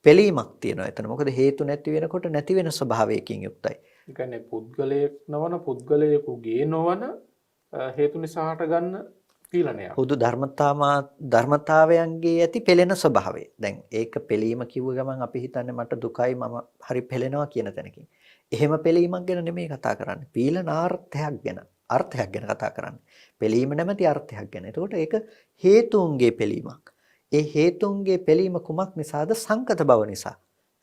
පිළීමක් තියෙනවා එතන. මොකද හේතු නැති වෙනකොට නැති වෙන ස්වභාවයකින් යුක්තයි. ඒ කියන්නේ පුද්ගලයෙක් නොවන පුද්ගලයෙකුගේ නොවන හේතු නිසා හටගන්න පීලනයක්. හුදු ධර්මතාවයන්ගේ ඇති පෙළෙන ස්වභාවය. දැන් ඒක පෙළීම කිව්ව ගමන් අපි හිතන්නේ මට දුකයි මම හරි පෙළෙනවා කියන තැනකින්. එහෙම පෙළීමක් ගැන නෙමෙයි කතා කරන්නේ. පීලනාර්ථයක් ගැන, අර්ථයක් ගැන කතා කරන්නේ. පෙළීම නැමැති අර්ථයක් ගැන. එතකොට ඒක හේතුන්ගේ පෙළීමක්. ඒ හේතුන්ගේ පෙළීම කුමක් නිසාද? සංකත බව නිසා.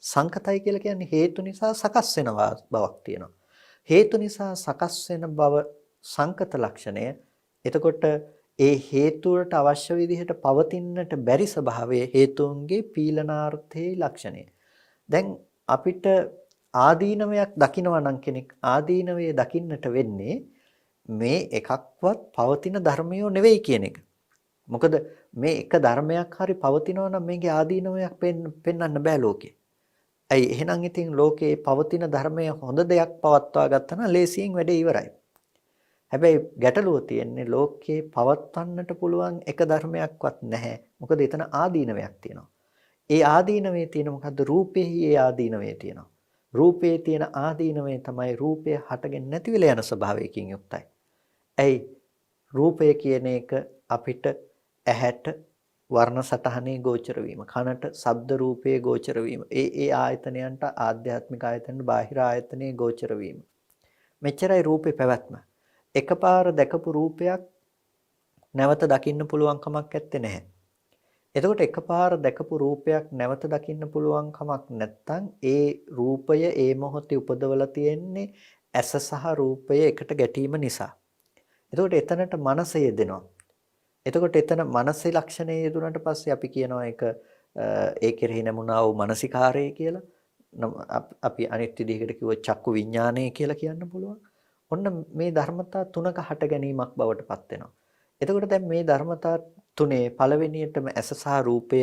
සංකතයි කියලා කියන්නේ හේතු නිසා සකස් වෙන බවක් තියෙනවා. හේතු නිසා සකස් වෙන බව සංකත ලක්ෂණය. එතකොට ඒ හේතුවට අවශ්‍ය විදිහට පවතින්නට බැරි ස්වභාවයේ හේතුන්ගේ පීලනාර්ථයේ ලක්ෂණය. දැන් අපිට ආදීනවයක් දකිනවා නම් කෙනෙක් ආදීනවයේ දකින්නට වෙන්නේ මේ එකක්වත් පවතින ධර්මයෝ නෙවෙයි කියන එක. මොකද මේ එක ධර්මයක් හරි පවතිනවා නම් මේකේ ආදීනවයක් පෙන්වන්න බෑ ලෝකේ. ඇයි එහෙනම් ඉතින් ලෝකේ පවතින ධර්මය හොඳ දෙයක් පවත්වා ගත්තා නම් ලේසියෙන් වැඩේ ඉවරයි. හැබැයි ගැටලුව තියෙන්නේ ලෝකේ පවත්වන්නට පුළුවන් එක ධර්මයක්වත් නැහැ. මොකද එතන ආදීනවයක් තියෙනවා. ඒ ආදීනවේ තියෙන මොකද්ද? රූපෙහි ඒ ආදීනවේ තියෙනවා. රූපේ තියෙන ආදීනවේ තමයි රූපය හටගෙන නැති වෙලා යන ස්වභාවයකින් යුක්තයි. ඇයි රූපය කියන එක අපිට ඇහැට වර්ණ සටහනේ ගෝචර වීම, කනට ශබ්ද රූපයේ ගෝචර වීම, ඒ ආයතනයන්ට ආධ්‍යාත්මික ආයතනට බාහිර ආයතනයේ ගෝචර වීම. මෙච්චරයි රූපේ පැවැත්ම. එකපාර දැකපු රූපයක් නැවත දකින්න පුළුවන් කමක් නැත්තේ නැහැ. එතකොට එකපාර දැකපු රූපයක් නැවත දකින්න පුළුවන් කමක් නැත්තම් ඒ රූපය ඒ මොහොතේ උපදවලා තියෙන්නේ ඇස සහ රූපය එකට ගැටීම නිසා. එතකොට එතනට මනස යෙදෙනවා. එතකොට එතන මනසේ ලක්ෂණය යෙදුනට පස්සේ අපි කියනවා ඒක ඒ කෙරෙහි නැමුණා වූ මානසිකාරය කියලා. අපි අනිත් විදිහකට කිව්වොත් චක්කු විඥානය කියලා කියන්න පුළුවන්. ඔන්න මේ ධර්මතා තුනක හට ගැනීමක් බවට පත් වෙනවා. එතකොට දැන් මේ ධර්මතා තුනේ පළවෙනියටම ඇස සහ රූපය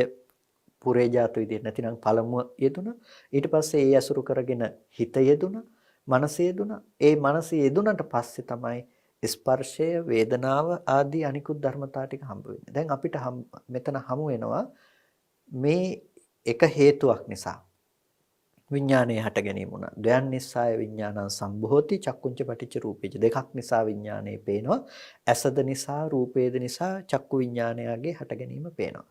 පුරේජාත විදිහට නැතිනම් පළමුව යෙදුණා. ඊට පස්සේ ඒ අසුරු කරගෙන හිත යෙදුණා, මනස යෙදුණා. ඒ මනස යෙදුණට පස්සේ තමයි ස්පර්ශය, වේදනාව ආදී අනිකුත් ධර්මතා ටික හම්බ වෙන්නේ. දැන් අපිට මෙතන හමු වෙනවා මේ එක හේතුවක් නිසා විඥානයේ හට ගැනීම උනා. ද්වයන් නිස්සාය විඥානං සම්භෝති චක්කුංච පටිච්ච රූපේච. දෙකක් නිසා විඥානයේ පේනවා. ඇසද නිසා, රූපේද නිසා චක්කු විඥානයගේ හට ගැනීම පේනවා.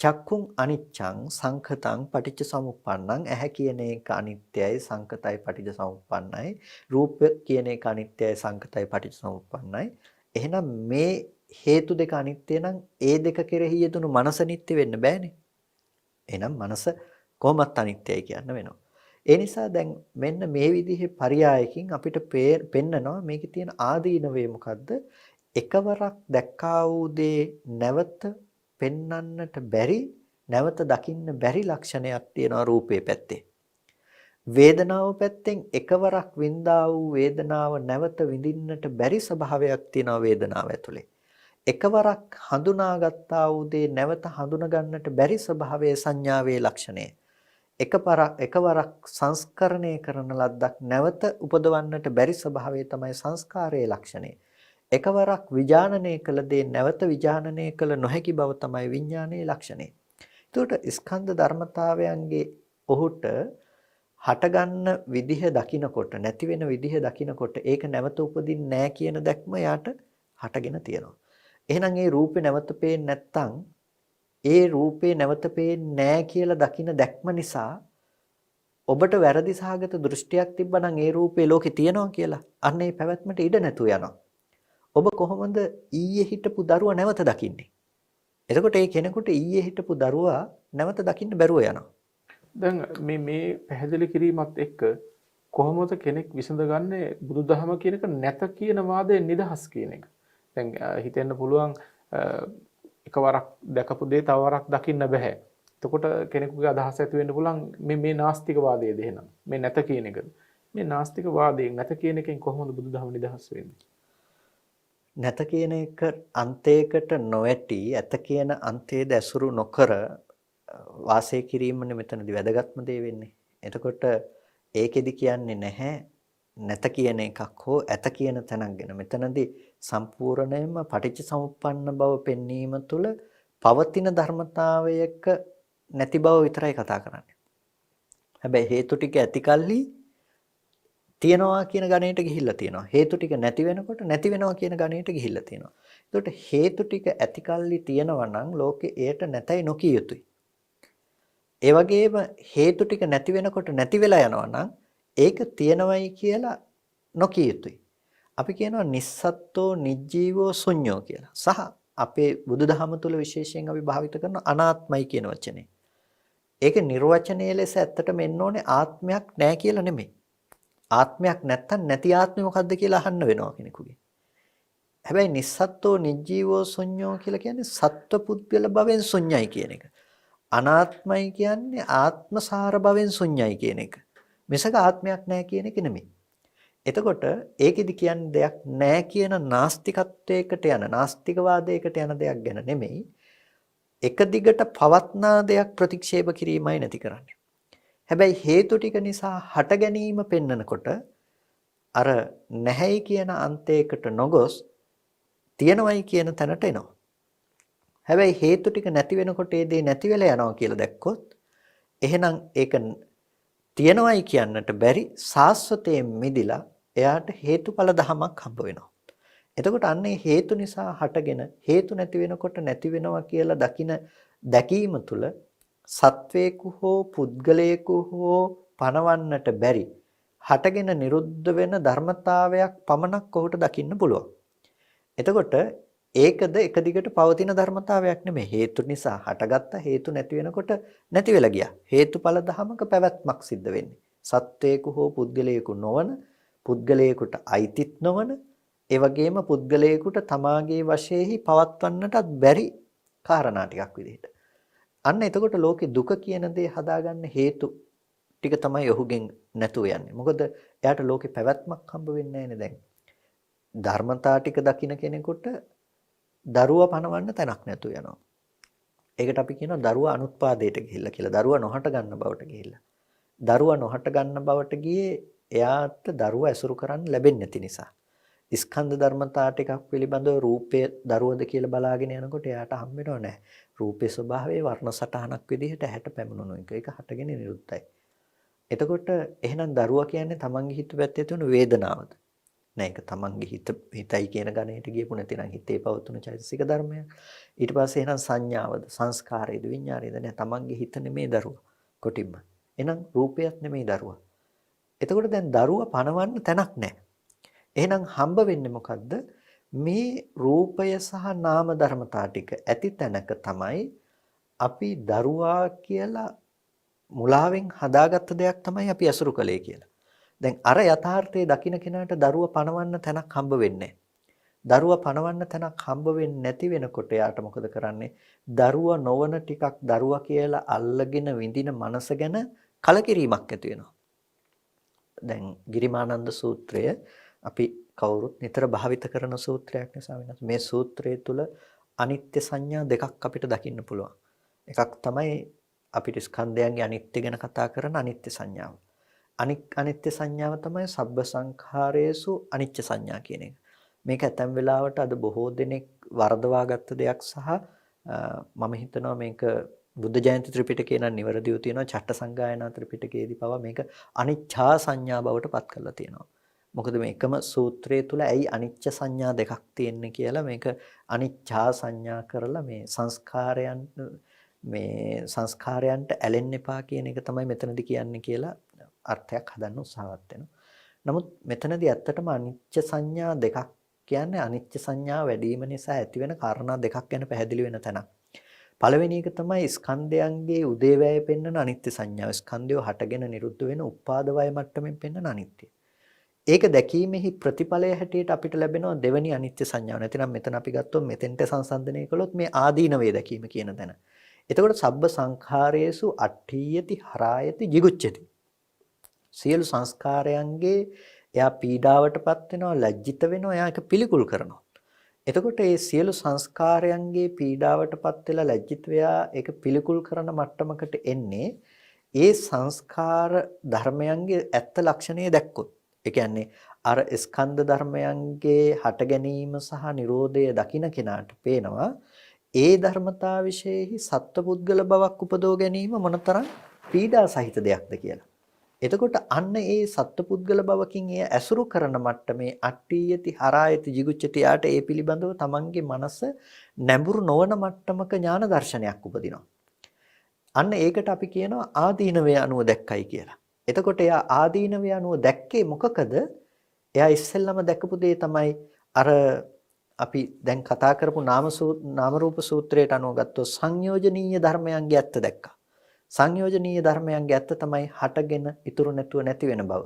චක්කුං අනිච්ඡං සංඛතං පටිච්ච සමුප්පන්නං. ඇහැ කියන එක අනිත්‍යයි, සංඛතයි, පටිච්ච සමුප්පන්නයි. රූප කියන එක අනිත්‍යයි, සංඛතයි, පටිච්ච සමුප්පන්නයි. එහෙනම් මේ හේතු දෙක අනිත්‍ය නම් ඒ දෙක කෙරෙහි යෙදුණු මනස නිට්ටය වෙන්න බෑනේ. එහෙනම් මනස කොහොමත් අනිත්‍යයි කියන්න වෙනවා. ඒ නිසා දැන් මෙන්න මේ විදිහේ පරයයකින් අපිට පෙන්නනවා මේකේ තියෙන ආදීනවේ මොකද්ද? එකවරක් දැක්කා වූ දේ නැවත පෙන්වන්නට බැරි, නැවත දකින්න බැරි ලක්ෂණයක් තියෙනවා රූපේ පැත්තේ. වේදනාව පැත්තෙන් එකවරක් වින්දා වූ වේදනාව නැවත විඳින්නට බැරි ස්වභාවයක් තියෙනවා වේදනාව ඇතුලේ. එකවරක් හඳුනාගත්තා වූ දේ නැවත හඳුනා ගන්නට බැරි ස්වභාවයේ සංඥාවේ ලක්ෂණය. එකවරක් සංස්කරණය කරන ලද්දක් නැවත උපදවන්නට බැරි ස්වභාවය තමයි සංස්කාරයේ ලක්ෂණය. එකවරක් විඥානනය කළ දේ නැවත විඥානනය කළ නොහැකි බව තමයි විඥානයේ ලක්ෂණය. ඒකට ස්කන්ධ ධර්මතාවයන්ගේ ඔහුට හටගන්න විදිහ දකිනකොට, නැති වෙන විදිහ දකිනකොට ඒක නැවත උපදින්නේ නැහැ කියන දැක්ම යාට හටගෙන තියෙනවා. එහෙනම් ඒ රූපේ නැවත පේන්නේ නැත්තම් ඒ රූපේ නැවත පේන්නේ නැහැ කියලා දකින දැක්ම නිසා ඔබට වැරදි සහගත දෘෂ්ටියක් තිබ්බනම් ඒ රූපේ ලෝකේ තියෙනවා කියලා අන්න ඒ පැවැත්මට ඉඩ නැතුව යනවා. ඔබ කොහොමද ඊයේ හිටපු දරුවා නැවත දකින්නේ? එතකොට ඒ කෙනෙකුට ඊයේ හිටපු දරුවා නැවත දකින්න බැරුව යනවා. දැන් මේ පැහැදිලි කිරීමත් එක්ක කොහොමද කෙනෙක් විසඳගන්නේ බුදුදහම කියන එක නැත කියන වාදයෙන් නිදහස් කියන එක. දැන් හිතෙන්න පුළුවන් එකවරක් දැකපු දේ තව වරක් දකින්න බෑ. එතකොට කෙනෙකුගේ අදහස ඇති වෙන්න පුළුවන් මේ නාස්තික වාදයේද එහෙනම් මේ නැත කියන එකද? මේ නාස්තික වාදයෙන් නැත කියන එකෙන් කොහොමද බුදුදහම නිදහස් වෙන්නේ? නැත කියන එක අන්තයකට නොඇටි ඇත කියන අන්තයේ දැසුරු නොකර වාසය කිරීමනේ මෙතනදී වැදගත්ම දේ වෙන්නේ. එතකොට ඒකෙදි කියන්නේ නැහැ නැත කියන එකක් හෝ ඇත කියන තැනක් ගැන. මෙතනදී සම්පූර්ණයෙන්ම පටිච්ච සමුප්පන්න බව පෙන්වීම තුළ පවතින ධර්මතාවයක නැති බව විතරයි කතා කරන්නේ. හැබැයි හේතු ටික ඇති කල්හි තියනවා කියන ගණයට ගිහිල්ලා තියෙනවා. හේතු ටික නැති වෙනකොට නැති වෙනවා කියන ගණයට ගිහිල්ලා තියෙනවා. ඒකට හේතු ටික ඇති කල්හි තියනවා නම් ලෝකේ එයට නැතයි නොකිය යුතුයි. ඒ වගේම හේතු ටික නැති වෙනකොට නැති වෙලා යනවා නම් ඒක තියනවයි කියලා නොකිය යුතුයි. අපි කියනවා නිස්සත්තෝ නිජ්ජීවෝ ශුඤ්ඤෝ කියලා. සහ අපේ බුදුදහම තුළ විශේෂයෙන් අපි භාවිත කරන අනාත්මයි කියන වචනේ. ඒක නිර්වචනීය ලෙස ඇත්තටම එන්න ඕනේ ආත්මයක් නැහැ කියලා නෙමෙයි. ආත්මයක් නැත්තම් නැති ආත්මය මොකද්ද කියලා අහන්න වෙනවා කෙනෙකුගේ. හැබැයි නිස්සත්තෝ නිජ්ජීවෝ ශුඤ්ඤෝ කියලා කියන්නේ සත්ව පුද්ගල භවෙන් ශුඤ්ඤයි කියන එක. අනාත්මයි කියන්නේ ආත්මසාර භවෙන් ශුඤ්ඤයි කියන එක. මිසක ආත්මයක් නැහැ කියන එක නෙමෙයි. එතකොට ඒකෙදි කියන්නේ දෙයක් නැහැ කියන නාස්තිකත්වයකට යන නාස්තිකවාදයකට යන දෙයක් ගැන නෙමෙයි. එක දිගට පවත්නා දෙයක් ප්‍රතික්ෂේප කිරීමයි නැති කරන්නේ. හැබැයි හේතු ටික නිසා හට ගැනීම පෙන්නකොට අර නැහැයි කියන අන්තයකට නොගොස් තියනවයි කියන තැනට එනවා. හැබැයි හේතු ටික නැති වෙනකොට ඒ දේ නැති වෙලා යනවා කියලා දැක්කොත් එහෙනම් ඒක තියනවයි කියන්නට බැරි සාස්වතයෙන් මිදිලා එයාට හේතුඵල ධමයක් හම්බ වෙනවා. එතකොට අන්නේ හේතු නිසා හටගෙන හේතු නැති වෙනකොට නැති වෙනවා කියලා දැකීම තුළ සත්වේකු හෝ පුද්ගලයෙකු හෝ පනවන්නට බැරි හටගෙන නිරුද්ධ වෙන ධර්මතාවයක් පමණක් ඔහුට දකින්න පුළුවන්. එතකොට ඒකද එක දිගට පවතින ධර්මතාවයක් නෙමෙයි. හේතු නිසා හටගත්ත හේතු නැති වෙනකොට නැති වෙලා ගියා. හේතුඵල ධමක පැවැත්මක් සිද්ධ වෙන්නේ. සත්වේකු හෝ පුද්ගලයෙකු නොවන, පුද්ගලයෙකුට අයිතිත් නොවන, ඒ වගේම පුද්ගලයෙකුට තමාගේ වශයෙහි පවත්වන්නටත් බැරි කාරණා ටිකක් විදිහට. අන්න එතකොට ලෝකේ දුක කියන දේ හදාගන්න හේතු ටික තමයි ඔහුගෙන් නැතුව යන්නේ. මොකද එයාට ලෝකේ පැවැත්මක් හම්බ වෙන්නේ නැහැනේ දැන්. ධර්මතා ටික දකින්න කෙනෙකුට දරුවා පණවන්න තැනක් නැතුව යනවා. ඒකට අපි කියනවා දරුවා අනුත්පාදයට ගිහිල්ලා කියලා. දරුවා නොහට ගන්න බවට ගිහිල්ලා. දරුවා නොහට ගන්න බවට ගියේ එයාට දරුවා ඇසුරු කරන්න ලැබෙන්නේ නැති නිසා. ස්කන්ධ ධර්මතා ටිකක් පිළිබඳව රූපය දරුවද කියලා බලාගෙන යනකොට එයාට හම් වෙනව නැහැ. රූපේ ස්වභාවයේ වර්ණ සටහනක් විදිහට හැට පැමුණුණු එක. ඒක හටගෙන නිරුද්ධයි. එතකොට එහෙනම් දරුවා කියන්නේ තමන්ගේ හිත පැත්තේ තියෙන වේදනාවද? නෑ, ඒක තමන්ගේ හිතයි කියන ගණයට ගියපු නැතිනම් හිතේ පවතුන චෛතසික ධර්මයක්. ඊට පස්සේ එහෙනම් සංඥාවද, සංස්කාරයද, විඤ්ඤාණයද? නෑ, තමන්ගේ හිත නෙමේ දරුවා. කොටින්ම. එහෙනම් රූපයත් නෙමේ දරුවා. එතකොට දැන් දරුවා පණවන්න තැනක් නෑ. එහෙනම් හම්බ වෙන්නේ මොකද්ද? මේ රූපය සහ නාම ධර්මතා ටික ඇති තැනක තමයි අපි දරුවා කියලා මුලාවෙන් හදාගත්ත දෙයක් තමයි අපි අසුරු කළේ කියලා. දැන් අර යථාර්ථයේ දකින්න කෙනාට දරුවා පණවන්න තැනක් හම්බ වෙන්නේ නැහැ. දරුවා පණවන්න තැනක් හම්බ වෙන්නේ නැති වෙනකොට යාට මොකද කරන්නේ? දරුවා නොවන ටිකක් දරුවා කියලා අල්ලගෙන විඳින මනස ගැන කලකිරීමක් ඇති වෙනවා. දැන් ගිරිමානන්ද සූත්‍රය අපි කවුරුත් නිතර භාවිත කරන සූත්‍රයක් නිසා වෙනස්. මේ සූත්‍රය තුල අනිත්‍ය සංඥා දෙකක් අපිට දකින්න පුළුවන්. එකක් තමයි අපිට ස්කන්ධයන්ගේ අනිත්‍ය ගැන කතා කරන අනිත්‍ය සංඥාව. අනිත්‍ය සංඥාව තමයි සබ්බ සංඛාරයේසු අනිච්ච සංඥා කියන එක. මේක ඇතැම් වෙලාවට අද බොහෝ දෙනෙක් වරදවා ගත්ත දෙයක් සහ මම හිතනවා මේක බුද්ධ ජයන්ති ත්‍රිපිටකේ නම් නිවැරදිව තියෙනවා. චට්ට සංගායනා ත්‍රිපිටකයේදී පවා මේක අනිච්ඡා සංඥා බවට පත් කරලා තියෙනවා. මොකද මේකම සූත්‍රයේ තුල ඇයි අනිච්ච සංඥා දෙකක් තියෙන්නේ කියලා මේක අනිච්ඡා සංඥා කරලා මේ සංස්කාරයන්ට ඇලෙන්න එපා කියන එක තමයි මෙතනදී කියන්නේ කියලා අර්ථයක් හදන්න උත්සාහවත් වෙනවා. නමුත් මෙතනදී ඇත්තටම අනිච්ච සංඥා දෙකක් කියන්නේ අනිච්ච සංඥා වැඩි වීම නිසා ඇතිවෙන කාරණා දෙකක් ගැන පැහැදිලි වෙන තැනක්. පළවෙනි එක තමයි ස්කන්ධයන්ගේ උදේවැය පෙන්වන අනිත්‍ය සංඥාව. ස්කන්ධය හටගෙන නිරුද්ධ වෙන උපාද වය මට්ටමින් පෙන්වන අනිත්‍ය. ඒක දැකීමෙහි ප්‍රතිඵලය හැටියට අපිට ලැබෙනවා දෙවෙනි අනිත්‍ය සංඥාව. නැතිනම් මෙතන අපි ගත්තොත් මෙතෙන්ට සංසන්දනය කළොත් මේ ආදීනවේ දැකීම කියන තැන. එතකොට සබ්බ සංඛාරයේසු අට්ඨියති හරායති jigucchati. සියලු සංස්කාරයන්ගේ එයා පීඩාවටපත් වෙනවා, ලැජ්ජිත වෙනවා, එයා ඒක පිළිකුල් කරනවා. එතකොට මේ සියලු සංස්කාරයන්ගේ පීඩාවටපත් වෙලා ලැජ්ජිත වෙලා ඒක පිළිකුල් කරන මට්ටමකට එන්නේ ඒ සංස්කාර ධර්මයන්ගේ ඇත්ත ලක්ෂණය දැක්කොත්. ඒ කියන්නේ අර ස්කන්ධ ධර්මයන්ගේ හට ගැනීම සහ නිරෝධය දකින්න කෙනාට පේනවා ඒ ධර්මතා විශේෂෙහි සත්පුද්ගල බවක් උපදව ගැනීම මොනතරම් පීඩා සහිත දෙයක්ද කියලා. එතකොට අන්න ඒ සත්පුද්ගල බවකින් එය ඇසුරු කරන මට්ටමේ අට්ඨියති හරායති jigucchati යාට ඒ පිළිබඳව තමන්ගේ මනස නැඹුරු නොවන මට්ටමක ඥාන දර්ශනයක් උපදිනවා. අන්න ඒකට අපි කියනවා ආදීනවය අනුව දැක්කයි කියලා. එතකොට එයා ආදීනවය අනුව දැක්කේ මොකකද? එයා ඉස්සෙල්ලම දැකපු දේ තමයි අර අපි දැන් කතා කරපු නාම රූප සූත්‍රයට අනුව ගත්තොත් සංයෝජනීය ධර්මයන්ගේ ඇත්ත දැක්කා. සංයෝජනීය ධර්මයන්ගේ ඇත්ත තමයි හටගෙන ඉතුරු නැතුව නැති වෙන බව.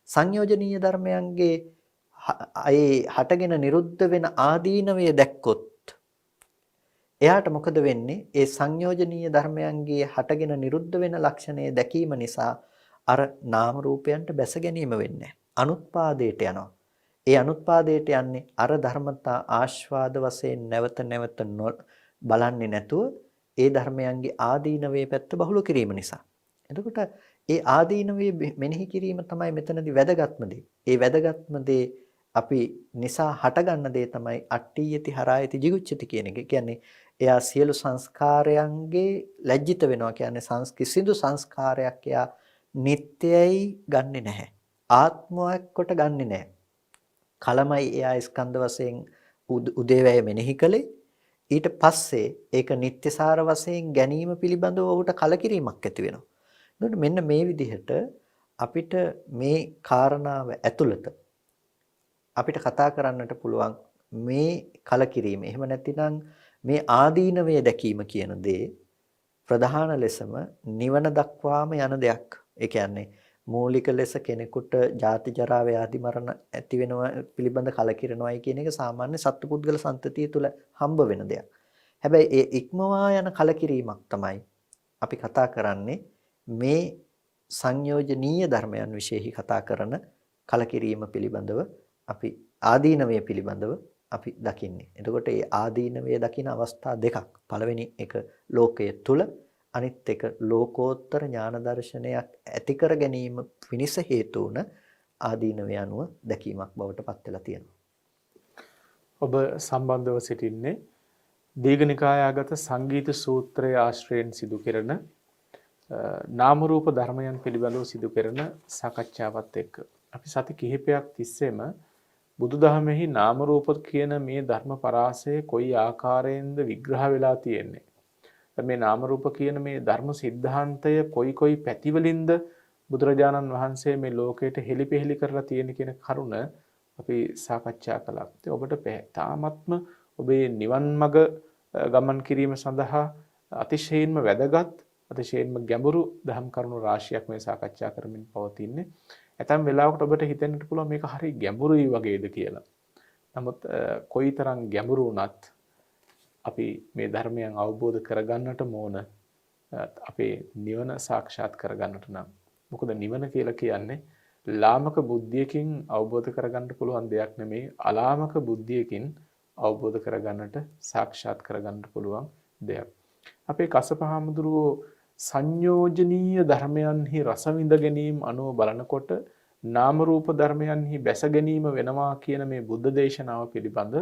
සංයෝජනීය ධර්මයන්ගේ හටගෙන නිරුද්ධ වෙන ආදීනවය දැක්කොත් එයාට මොකද වෙන්නේ? ඒ සංයෝජනීය ධර්මයන්ගේ හටගෙන නිරුද්ධ වෙන ලක්ෂණය දැකීම නිසා අර නාම රූපයන්ට බැස ගැනීම වෙන්නේ අනුත්පාදයට යනවා. ඒ අනුත්පාදයට යන්නේ අර ධර්මතා ආස්වාද වශයෙන් නැවත නැවත බලන්නේ නැතුව ඒ ධර්මයන්ගේ ආදීනවේ පැත්ත බහුල කිරීම නිසා. එතකොට ඒ ආදීනවේ මෙනෙහි කිරීම තමයි මෙතනදී වැදගත්ම දේ. ඒ වැදගත්ම දේ අපි නිසා හටගන්න දේ තමයි අට්ඨියති හරායති jigucchati කියන එක. කියන්නේ එයා සියලු සංස්කාරයන්ගේ ලැජ්ජිත වෙනවා. කියන්නේ කිසිදු සංස්කාරයක් එයා නිට්ටයයි ගන්නෙ නැහැ. ආත්මයක් කොට ගන්නෙ නැහැ. කලමයි එයා ස්කන්ධ වශයෙන් උදේවැය මෙනෙහි කළේ. ඊට පස්සේ ඒක නිට්ටයසාර වශයෙන් ගැනීම පිළිබඳව ඔහුට කලකිරීමක් ඇති වෙනවා. එතකොට මෙන්න මේ විදිහට අපිට මේ කාරණාව ඇතුළත අපිට කතා කරන්නට පුළුවන් මේ කලකිරීම. එහෙම නැතිනම් මේ ආදීනවය දැකීම කියන දේ ප්‍රධාන ලෙසම නිවන දක්වාම යන දෙයක්. ඒ කියන්නේ මූලික ලෙස කෙනෙකුට ජාති ජරා ව්‍යාධි මරණ ඇති වෙනවා පිළිබඳ කලකිරෙනවායි කියන එක සාමාන්‍ය සත්පුද්ගල සම්තතිය තුළ හම්බ වෙන දෙයක්. හැබැයි ඒ ඉක්මවා යන කලකිරීමක් තමයි අපි කතා කරන්නේ මේ සංයෝජනීය ධර්මයන් විශේෂයි කතා කරන කලකිරීම පිළිබඳව අපි ආදීනවය පිළිබඳව අපි දකින්නේ. එතකොට මේ ආදීනවය දකින අවස්ථා දෙකක්. පළවෙනි එක ලෝකයේ තුල, අනිත් එක ලෝකෝත්තර ඥාන දර්ශනයක් ඇති කර ගැනීම පිණිස හේතු වුණ ආදීනවය අනුව දැකීමක් බවට පත් වෙලා තියෙනවා. ඔබ සම්බන්ධව සිටින්නේ දීඝනිකායාගත සංගීත සූත්‍රයේ ආශ්‍රයෙන් සිදු කෙරෙන නාම රූප ධර්මයන් පිළිබඳව සිදු කෙරෙන සාකච්ඡාවත් එක්ක. අපි සති කිහිපයක් තිස්සේම බුදුදහමෙහි නාම රූප කියන මේ ධර්ම පරාසය කොයි ආකාරයෙන්ද විග්‍රහ වෙලා තියෙන්නේ. මේ නාම රූප කියන මේ ධර්ම સિદ્ધාන්තය කොයි පැතිවලින්ද බුදුරජාණන් වහන්සේ මේ ලෝකයට හෙළිපෙහෙළි කරලා තියෙන කියන කරුණ අපි සාකච්ඡා කළා. ඉතින් ඔබට තාමත්ම ඔබේ නිවන් මඟ ගමන් කිරීම සඳහා අතිශයින්ම වැදගත් අතිශයින්ම ගැඹුරු ධම් කරුණු රාශියක් මේ සාකච්ඡා කරමින් පවතින්නේ. ඇතැම් වෙලාවකට ඔබට හිතෙන්නට පුළුවන් මේක හරි ගැඹුරුයි වගේද කියලා. නමුත් කොයිතරම් ගැඹුරු වුණත් අපි මේ ධර්මයන් අවබෝධ කරගන්නට ඕන අපේ නිවන සාක්ෂාත් කරගන්නට නම්. මොකද නිවන කියලා කියන්නේ ලාමක බුද්ධියකින් අවබෝධ කරගන්න පුළුවන් දෙයක් නෙමෙයි. අලාමක බුද්ධියකින් අවබෝධ කරගන්නට සාක්ෂාත් කරගන්න පුළුවන් දෙයක්. අපේ කසපහාමුදුරුවෝ සංයෝජනීය ධර්මයන්හි රස විඳ ගැනීම අනුව බලනකොට නාම රූප ධර්මයන්හි බැස ගැනීම වෙනවා කියන මේ බුද්ධ දේශනාව පිළිබඳ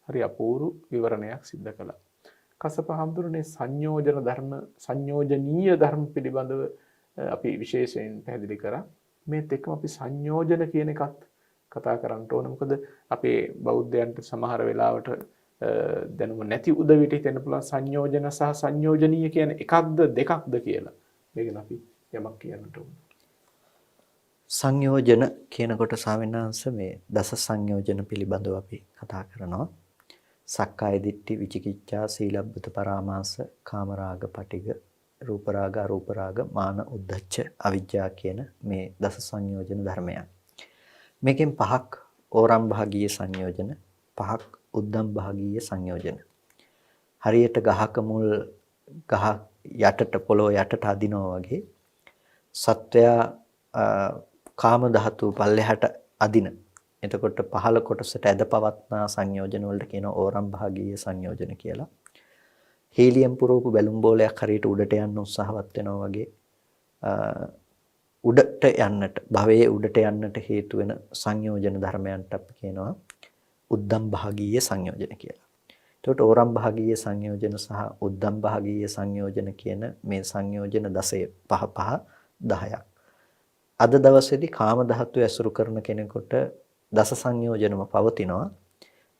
හරි අපූර්ව විවරණයක් සිද්ධ කළා. කසපහාමුදුරුවනේ සංයෝජන ධර්ම සංයෝජනීය ධර්ම පිළිබඳව අපි විශේෂයෙන් පැහැදිලි කරා. මේත් එක්කම අපි සංයෝජන කියන එකත් කතා කරන්න ඕන. මොකද අපේ බෞද්ධයන්ට සමහර වෙලාවට දැනුම නැති උදවියට හිතෙන්න පුළුවන් සංයෝජන සහ සංයෝජනීය කියන්නේ එකක්ද දෙකක්ද කියලා. මේක ගැන අපි යමක් කියන්නට ඕන. සංයෝජන කියනකොට ස්වාමීනාංශ මේ දස සංයෝජන පිළිබඳව අපි කතා කරනවා. සක්කාය දිට්ඨි, විචිකිච්ඡා, සීලබ්බත පරාමාස, කාමරාග, පටිඝ, රූපරාග, අරූපරාග, මාන, උද්ධච්ච, අවිජ්ජා කියන මේ දස සංයෝජන ධර්මයන්. මේකෙන් පහක් ඕරම් භාගීය සංයෝජන, පහක් උද්දම් භාගීය සංයෝජන. හරියට ගහක මුල් ගහ යටට පොළොව යටට අදිනවා වගේ සත්වයා කාම ධාතු පල්ලෙහාට අදින. එතකොට පහළ කොටසට ඇද පවත්නා සංයෝජන වලට කියන ඕරම් භාගීය සංයෝජන කියලා. හීලියම් පුරවපු බැලුම් බෝලයක් හරියට උඩට යන්න උත්සාහවත් වෙනවා වගේ උඩට යන්නට භවයේ උඩට යන්නට හේතු වෙන සංයෝජන ධර්මයන්ට අපි කියනවා උද්දම් භාගීය සංයෝජන කියලා. එතකොට ඕරම් භාගීය සංයෝජන සහ උද්දම් භාගීය සංයෝජන කියන මේ සංයෝජන 10ක්. අද දවසේදී කාම ධාතු ඇසුරු කරන කෙනෙකුට දස සංයෝජනම පවතිනවා.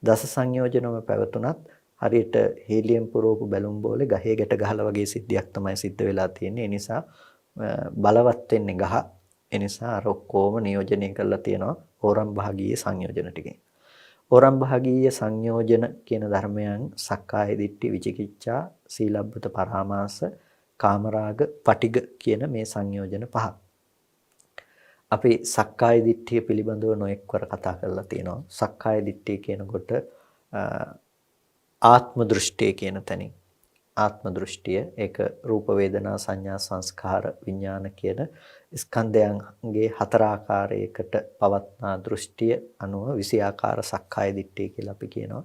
දස සංයෝජනම පැවතුනත් හරියට හීලියම් පුරවපු බැලුම් බෝලේ ගහේ ගැට ගහලා වගේ සිද්ධියක් තමයි සිද්ධ වෙලා තියෙන්නේ. ඒ නිසා බලවත් වෙන්නේ ගහ. ඒ නිසා අර ඔක්කොම නියෝජනය කරලා තියෙනවා ඕරම් භාගීය සංයෝජන ටිකෙන්. ඕරම් භාගීය සංයෝජන කියන ධර්මයන් සක්කාය දිට්ඨි, විචිකිච්ඡා, සීලබ්බත පරාමාස, කාමරාග, පටිඝ කියන මේ සංයෝජන පහ. අපි සක්කාය දිට්ඨිය පිළිබඳව නොඑක්වර කතා කරලා තියෙනවා. සක්කාය දිට්ඨිය කියනකොට ආත්ම දෘෂ්ටිය කියන තැනින් ආත්ම දෘෂ්ටිය ඒක රූප වේදනා සංඥා සංස්කාර විඥාන කියන ස්කන්ධයන්ගේ හතර ආකාරයකට පවත්නා දෘෂ්ටිය අනුව 20 ආකාර සක්කාය දිට්ඨිය කියලා අපි කියනවා.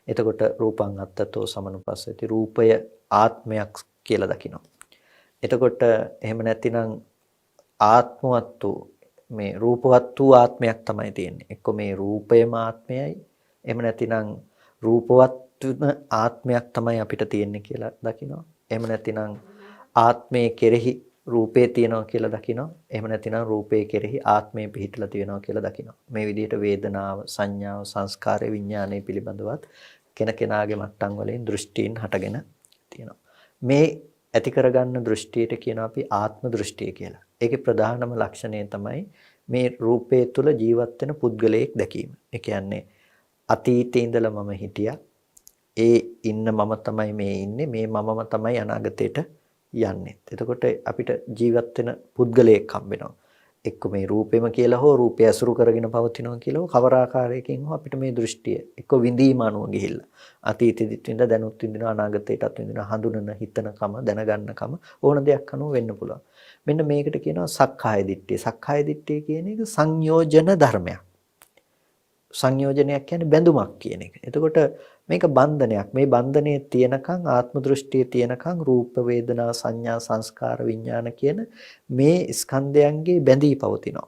එතකොට රූපං අත්තතෝ සමනුපස්සති රූපය ආත්මයක් කියලා දකිනවා. එතකොට එහෙම නැතිනම් ආත්මවත් වූ මේ රූපවත් වූ ආත්මයක් තමයි තියෙන්නේ. එක්ක මේ රූපයම ආත්මයයි එහෙම නැතිනම් රූපවත් ආත්මයක් තමයි අපිට තියෙන්නේ කියලා දකිනවා. එහෙම නැතිනම් ආත්මයේ කෙරෙහි රූපේ තියෙනවා කියලා දකිනවා. එහෙම නැතිනම් රූපේ කෙරෙහි ආත්මය පිහිටලා තියෙනවා කියලා දකිනවා. මේ විදිහට වේදනාව, සංඥාව, සංස්කාරය, විඥානය පිළිබඳවත් කෙනකෙනාගේ මට්ටම් වලින් දෘෂ්ටීන් හටගෙන තියෙනවා. මේ ඇති කරගන්න දෘෂ්ටියට කියනවා අපි ආත්ම දෘෂ්ටිය කියලා. ඒකේ ප්‍රධානම ලක්ෂණය තමයි මේ රූපේ තුල ජීවත් වෙන පුද්ගලයෙක් දැකීම. ඒ කියන්නේ අතීතේ ඉඳලා මම හිටියා. ඒ ඉන්න මම තමයි මේ ඉන්නේ. මේ මමම තමයි අනාගතයට යන්නේ. එතකොට අපිට ජීවත් වෙන පුද්ගලයෙක් හම්බ වෙනවා. එක්ක මේ රූපෙම කියලා හෝ රූපය අසුරු කරගෙන පවතිනවා කියලා හෝ කවර ආකාරයකින් හෝ අපිට මේ දෘෂ්ටිය එක්ක විඳීම අනුව ගිහිල්ලා අතීතෙදිත් විඳ දැනුත් විඳින අනාගතයටත් විඳින හඳුනන හිතනකම දැනගන්නකම ඕන දෙයක් අනුව වෙන්න පුළුවන්. මෙන්න මේකට කියනවා සක්කාය දිට්ඨිය. සක්කාය දිට්ඨිය කියන එක සංයෝජන ධර්මයක්. සංයෝජනයක් කියන්නේ බැඳුමක් කියන එක. එතකොට මේක බන්ධනයක්. මේ බන්ධනයේ තියෙනකන් ආත්ම දෘෂ්ටියේ තියෙනකන් රූප වේදනා සංඥා සංස්කාර විඥාන කියන මේ ස්කන්ධයන්ගේ බැඳී පවතිනවා.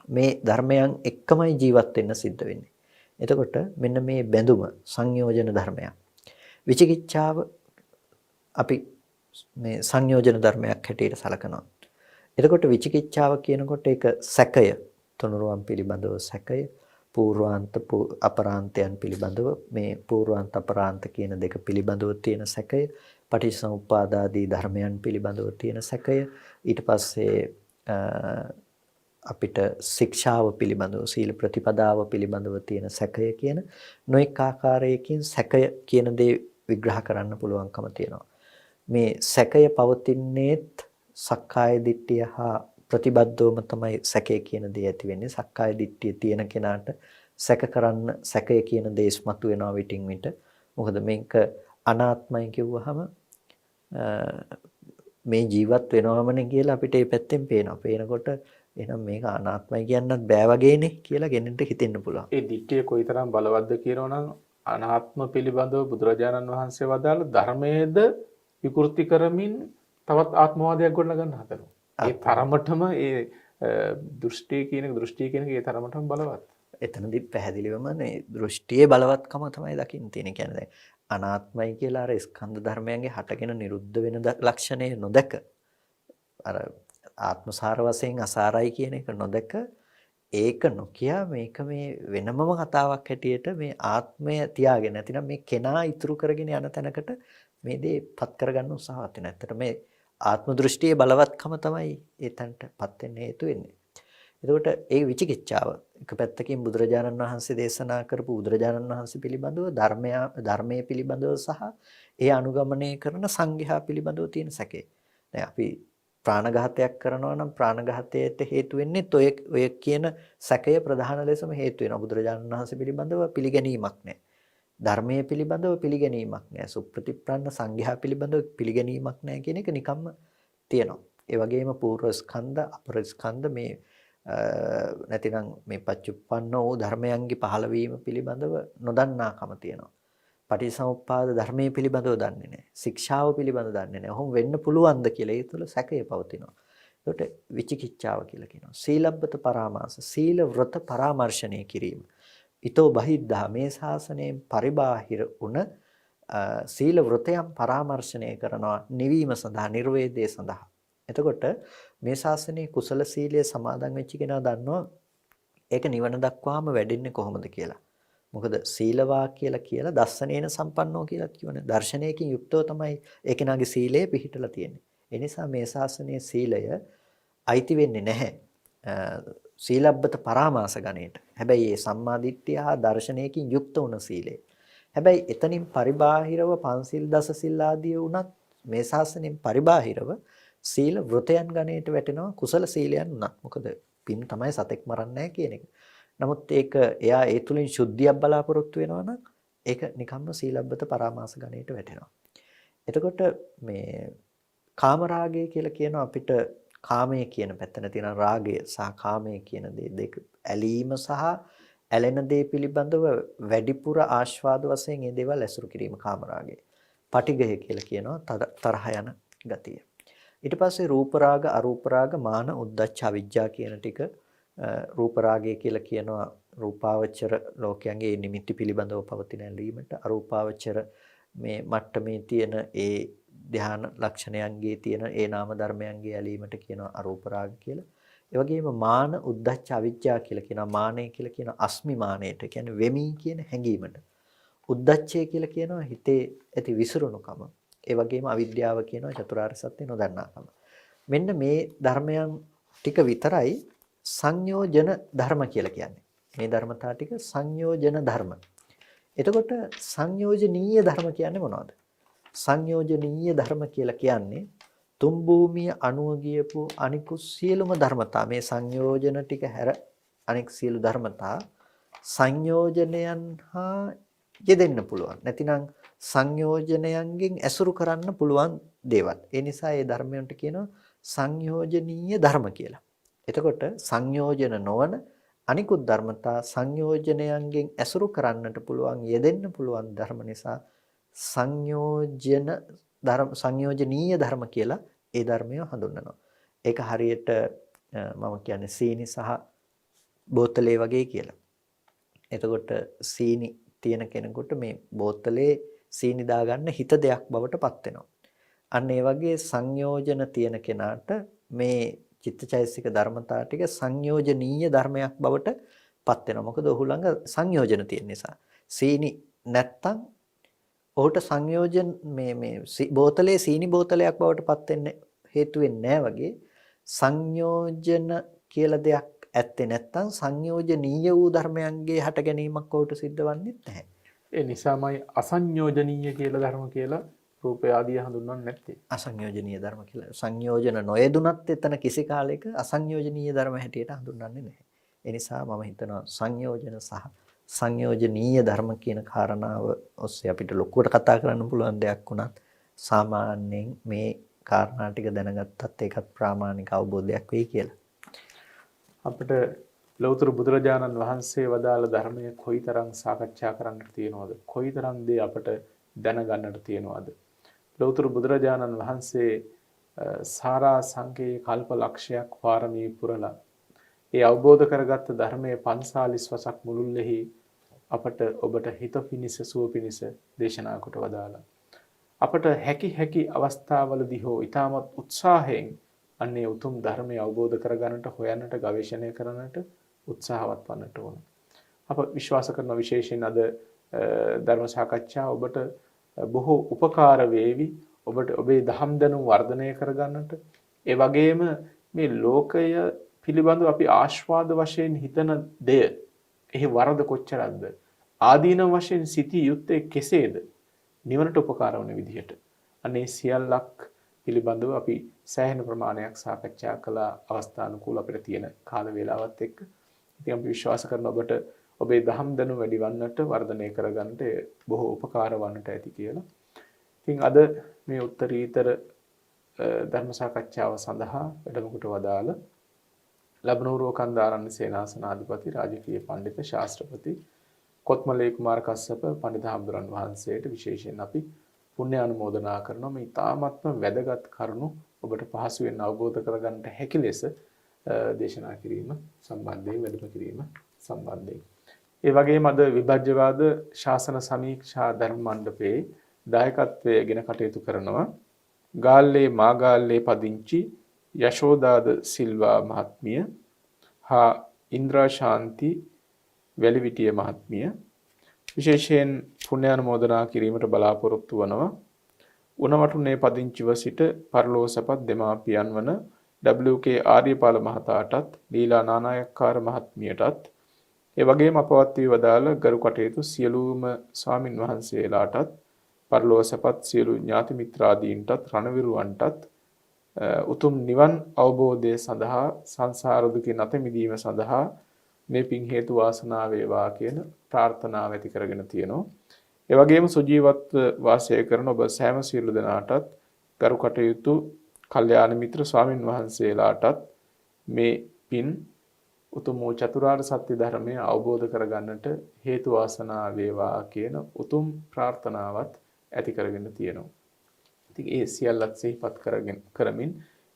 මේ ධර්මයන් එක්කමයි ජීවත් වෙන්න සිද්ධ වෙන්නේ. එතකොට මෙන්න මේ බැඳුම සංයෝජන ධර්මයක්. විචිකිච්ඡාව අපි මේ සංයෝජන ධර්මයක් හැටියට සලකනවා. එතකොට විචිකිච්ඡාව කියනකොට ඒක සැකය, තුනුරුවන් පිළිබඳව සැකය, පූර්වාන්ත අපරාන්තයන් පිළිබඳව මේ පූර්වාන්ත අපරාන්ත කියන දෙක පිළිබඳව තියෙන සැකය, පටිච්චසමුප්පාදාදී ධර්මයන් පිළිබඳව තියෙන සැකය, ඊට පස්සේ අපිට ශික්ෂාව පිළිබඳව සීල ප්‍රතිපදාව පිළිබඳව තියෙන සැකය කියන නොඑක ආකාරයකින් සැකය කියන දේ විග්‍රහ කරන්න පුළුවන්කම තියෙනවා. මේ සැකය පවතින්නේත් සක්කාය දිට්ඨිය හා ප්‍රතිබද්ධවම තමයි සැකය කියන දේ ඇති වෙන්නේ. සක්කාය දිට්ඨිය තියෙන කෙනාට සැක කරන්න සැකය කියන දේ ඉස්මතු වෙනවා විටින් විට. මොකද මේක අනාත්මයි කිව්වහම මේ ජීවත් වෙනවමනේ කියලා අපිට මේ පැත්තෙන් පේනවා. පේනකොට එහෙනම් මේක අනාත්මයි කියන්නත් බෑ වගේනේ කියලා ගෙනෙන්න හිතෙන්න පුළුවන්. ඒ දිට්ඨිය කොයිතරම් බලවත්ද කියනවනම් අනාත්ම පිළිබඳව බුදුරජාණන් වහන්සේ වදාළ ධර්මයේද විකෘති කරමින් තවත් ආත්මවාදයක් ගොඩනගන්න හදනවා. ඒ තරමටම ඒ දෘෂ්ටිය කියන ඒ තරමටම බලවත්. එතනදි පැහැදිලිවම මේ දෘෂ්ටියේ බලවත්කම තමයි දකින්න තියෙන්නේ. කියන්නේ දැන් අනාත්මයි කියලා අර ස්කන්ධ ධර්මයන්ගේ හටගෙන නිරුද්ධ වෙන ලක්ෂණය නොදක අර ආත්මසාර වශයෙන් අසාරයි කියන එක නොදක ඒක නොකිය මේක මේ වෙනමම කතාවක් හැටියට මේ ආත්මය තියාගෙන නැතිනම් මේ කෙනා ඉතුරු කරගෙන යන තැනකට මේ දේ පත් කරගන්න උත්සාහවත් වෙන. ඇත්තට මේ ආත්ම දෘෂ්ටියේ බලවත්කම තමයි ඒ තැනටපත් වෙන්න හේතු වෙන්නේ. එතකොට ඒ විචිකිච්ඡාව එක පැත්තකින් බුදුරජාණන් වහන්සේ දේශනා කරපු බුදුරජාණන් වහන්සේ පිළිබඳව ධර්මයේ පිළිබඳව සහ ඒ අනුගමනය කරන සංඝයා පිළිබඳව තියෙන සැකේ. දැන් අපි ප්‍රාණඝාතයක් කරනවා නම් ප්‍රාණඝාතයට හේතු වෙන්නේ ඔය කියන සැකය ප්‍රධාන ලෙසම හේතු වෙනවා. බුදුරජාණන් වහන්සේ පිළිබඳව පිළිගැනීමක් නැහැ. ධර්මයේ පිළිබඳව පිළිගැනීමක් නැහැ. සුප්‍රතිප්‍රන්න සංඝයා පිළිබඳව පිළිගැනීමක් නැහැ කියන එක නිකම්ම තියෙනවා. ඒ වගේම පූර්ව ස්කන්ධ අපර ස්කන්ධ මේ නැතිනම් මේ පච්චුප්පන්න වූ ධර්මයන්ගේ පහළවීම පිළිබඳව නොදන්නාකම තියෙනවා. පටිසමුප්පාද ධර්මයේ පිළිබඳව දන්නේ නැහැ. ශික්ෂාව පිළිබඳව දන්නේ නැහැ. ඔහොම වෙන්න පුළුවන්ද කියලා ඒ තුළ සැකය පවතිනවා. ඒකට විචිකිච්ඡාව කියලා කියනවා. සීලබ්බත පරාමාස සීල වෘත පරාමර්ශණය කිරීම. ඊතෝ බහිද්ධා මේ ශාසනයෙන් පරිබාහිර වුණ සීල වෘතයන් පරාමර්ශණය කරනවා නිවීම සඳහා නිර්වේදයේ සඳහා. එතකොට මේ ශාසනයේ කුසල සීලය සමාදන් වෙච්ච කෙනා දන්නවා ඒක නිවන දක්වාම වැඩෙන්නේ කොහොමද කියලා. මොකද සීලවා කියලා දස්සනේන සම්පන්නෝ කියලා කියවනේ. දර්ශනයකින් යුක්තව තමයි ඒ කෙනාගේ සීලය පිහිටලා තියෙන්නේ. ඒ නිසා මේ ශාසනයේ සීලය අයිති වෙන්නේ නැහැ. සීලබ්බත පරාමාස ගණයට. හැබැයි මේ සම්මාදිට්ඨිය හා දර්ශනයකින් යුක්ත වුණ සීලය. හැබැයි එතනින් පරිබාහිරව පන්සිල් දස සිල් ආදී වුණත් මේ ශාසනයෙන් පරිබාහිරව සීල වෘතයන් ගණයට වැටෙනවා කුසල සීලයන් උනත්. මොකද පින් තමයි සතෙක් මරන්නේ කියන එක. නමුත් ඒක එයා ඒ තුලින් සුද්ධියක් බලාපොරොත්තු වෙනවා නම් ඒක නිකම්ම සීලබ්බත පරාමාස ගණයට වැටෙනවා. එතකොට මේ කාමරාගය කියලා කියන අපිට කාමය කියන පැත්තන තියෙන රාගය සහ කාමය කියන දේ දෙක ඇලීම සහ ඇලෙන දේ පිළිබඳව වැඩිපුර ආස්වාද වශයෙන් මේ දේවල් ඇසුරු කිරීම කාමරාගය. පටිඝය කියලා කියනවා තරහ යන ගතිය. ඊට පස්සේ රූප රාග අරූප රාග මාන උද්ධච්ච අවිජ්ජා කියන ටික රූප රාගය කියලා කියනවා රූපාවචර ලෝකයන්ගේ නිමිති පිළිබඳව පවතින ඇලීමට අරූපාවචර මේ මට්ටමේ තියෙන ඒ ධ්‍යාන ලක්ෂණයන්ගේ තියෙන ඒ නාම ධර්මයන්ගේ ඇලීමට කියනවා අරූප රාග කියලා. ඒ වගේම මාන උද්ධච්ච අවිජ්ජා කියලා කියනවා. මානය කියලා කියන අස්මිමානයට කියන්නේ වෙමි කියන හැඟීමට. උද්ධච්චය කියලා කියනවා හිතේ ඇති විසිරුණුකම. ඒ වගේම අවිද්‍යාව කියනවා චතුරාර්ය සත්‍ය නොදන්නාකම. මෙන්න මේ ධර්මයන් ටික විතරයි සංයෝජන ධර්ම කියලා කියන්නේ. මේ ධර්මතා ටික සංයෝජන ධර්ම. එතකොට සංයෝජනීය ධර්ම කියන්නේ මොනවද? සංයෝජනීය ධර්ම කියලා කියන්නේ තුන් භූමිය අණුව ගියපු අනිකුත් සියලුම ධර්මතා මේ සංයෝජන ටික හැර අනික් සියලු ධර්මතා සංයෝජනයන් හා යෙදෙන්න පුළුවන්. නැතිනම් සංයෝජනයන්ගෙන් ඇසුරු කරන්න පුළුවන් දේවල්. ඒ නිසා මේ ධර්මයන්ට කියනවා සංයෝජනීය ධර්ම කියලා. එතකොට සංයෝජන නොවන අනිකුත් ධර්මතා සංයෝජනයන්ගෙන් ඇසුරු කරන්නට පුළුවන් යෙදෙන්න පුළුවන් ධර්ම නිසා සංයෝජනීය ධර්ම කියලා ඒ ධර්මය හඳුන්වනවා. ඒක හරියට මම කියන්නේ සීනි සහ බෝතලේ වගේ කියලා. එතකොට සීනි තියෙන කෙනෙකුට මේ බෝතලේ සීනි දාගන්න හිත දෙයක් බවට පත් වෙනවා. අන්න ඒ වගේ සංයෝජන තියෙන කෙනාට මේ චිත්තචෛතසික ධර්මතා ටික සංයෝජනීය ධර්මයක් බවට පත් වෙනවා. මොකද ඔහු ළඟ සංයෝජන තියෙන නිසා. සීනි නැත්තම් ඔහුට සංයෝජන මේ බෝතලේ සීනි බෝතලයක් බවට පත් වෙන්න හේතු වෙන්නේ වගේ සංයෝජන කියලා දෙයක් ඇත්තේ නැත්තම් සංයෝජනීය වූ ධර්මයන්ගේ හට ගැනීමක් ඔහුට සිද්ධ වෙන්නේ නැහැ. ඒ නිසාමයි අසංයෝජනීය කියලා ධර්ම කියලා රූපය ආදී හඳුන්වන්නේ නැත්තේ. අසංයෝජනීය ධර්ම කියලා. සංයෝජන නොයෙදුනත් එතන කිසි කාලයක අසංයෝජනීය ධර්ම හැටියට හඳුන්වන්නේ නැහැ. ඒ නිසා මම හිතනවා සංයෝජන සහ සංයෝජනීය ධර්ම කියන කාරණාව ඔස්සේ අපිට ලොකුවට කතා කරන්න පුළුවන් දෙයක් වුණත් සාමාන්‍යයෙන් මේ කාරණා ටික දැනගත්තත් ඒකත් ප්‍රාමාණික අවබෝධයක් වෙයි කියලා. අපිට ලෞතර බුදුරජාණන් වහන්සේ වදාළ ධර්මය කොයිතරම් සාකච්ඡා කරන්නට තියෙනවද? කොයිතරම් දේ අපට දැනගන්නට තියෙනවද? ලෞතර බුදුරජාණන් වහන්සේ සාරා සංකේ කල්ප ලක්ෂයක් පාරමී පුරලා ඒ අවබෝධ කරගත්ත ධර්මයේ 45 වසක් මුළුල්ලෙහි අපට ඔබට හිත පිනිස සුව පිනිස දේශනා කොට වදාලා. අපට හැකි අවස්ථාවලදී හෝ ඊටමත් උත්සාහයෙන් අන්නේ උතුම් ධර්මය අවබෝධ කරගන්නට හොයන්නට ගවේෂණය කරන්නට උත්සාහවත් වන්නට ඕන. අප විශ්වාස කරන විශේෂයෙන් අද ධර්ම සාකච්ඡා ඔබට බොහෝ උපකාර වේවි. ඔබට ඔබේ දහම් දැනුම වර්ධනය කරගන්නට ඒ වගේම මේ ලෝකය පිළිබඳව අපි ආස්වාද වශයෙන් හිතන දෙය එහි වරද කොච්චරක්ද ආදීන වශයෙන් සිටි යුත්තේ කෙසේද නිවනට උපකාර වන විදිහට අනේ සියල්ලක් පිළිබඳව අපි සෑහෙන ප්‍රමාණයක් සාකච්ඡා කළ අවස්ථානුකූල අපිට තියෙන කාල වේලාවත් එක්ක ඉතින් අපි විශ්වාස කරන ඔබට ඔබේ දහම් දැනුම වැඩි වන්නට වර්ධනය කරගන්නට බොහෝ උපකාර වන්නට ඇති කියලා. ඉතින් අද මේ උත්තරීතර ධර්ම සාකච්ඡාව සඳහා වැඩම කොට වදාළ ලබනවුරුව කන්දාරණ්‍ය සේනාසනාධිපති රාජකීය පඬිතු ශාස්ත්‍රපති කොත්මලේ කුමාර කස්සප පඬිතු හාමුදුරන් වහන්සේට විශේෂයෙන් අපි පුණ්‍ය අනුමෝදනා කරනවා. මේ තාමත්ම වැදගත් කරුණු ඔබට පහසුවෙන් අවබෝධ කරගන්නට හැකි ලෙස දේශනා කිරීම සම්බන්ධයෙන් වැඩම කිරීම සම්බන්ධයෙන්. ඒ වගේම අද විභජ්‍යවාද ශාසන සමීක්ෂා ධර්ම මණ්ඩපයේ දායකත්වයේ ගෙන කටයුතු කරනවා ගාල්ලේ මාගාල්ලේ පදිංචි යශෝදාද සිල්වා මහත්මිය හා ඉන්ද්‍රා ශාන්ති වැලිවිටිය මහත්මිය විශේෂයෙන් පුණ්‍ය අනුමෝදනා කිරීමට බලාපොරොත්තු වනවා. උණවටුනේ පදිංචිව සිට පරලෝසපත් දෙමාපියන් වන WK ආර්යපාල මහතාටත් ලීලා නානායක්කාර මහත්මියටත් ඒ වගේම අපවත් වී වදාළ ගරු කටයුතු සියලුම ස්වාමින් වහන්සේලාටත් පරලෝසපත් සියලු ඥාති මිත්‍රාදීන්ටත් රණවිරුවන්ටත් උතුම් නිවන් අවබෝධය සඳහා සංසාර දුකින් අත මිදීම සඳහා මේ පින් හේතු වාසනා වේවා කියන ප්‍රාර්ථනාව ඇති කරගෙන තියෙනවා. ඒ වගේම සුජීවත්ව වාසය කරන ඔබ සෑම සියලු දෙනාටත් ගරු කටයුතු කල්යාණ මිත්‍ර ස්වාමින් වහන්සේලාටත් මේ පින් උතුම් වූ චතුරාර්ය සත්‍ය ධර්මය අවබෝධ කරගන්නට හේතු වාසනා වේවා කියන උතුම් ප්‍රාර්ථනාවත් ඇති කරගෙන තියෙනවා. ඉතින් ඒ සියල්ලත් සිහිපත් කරමින්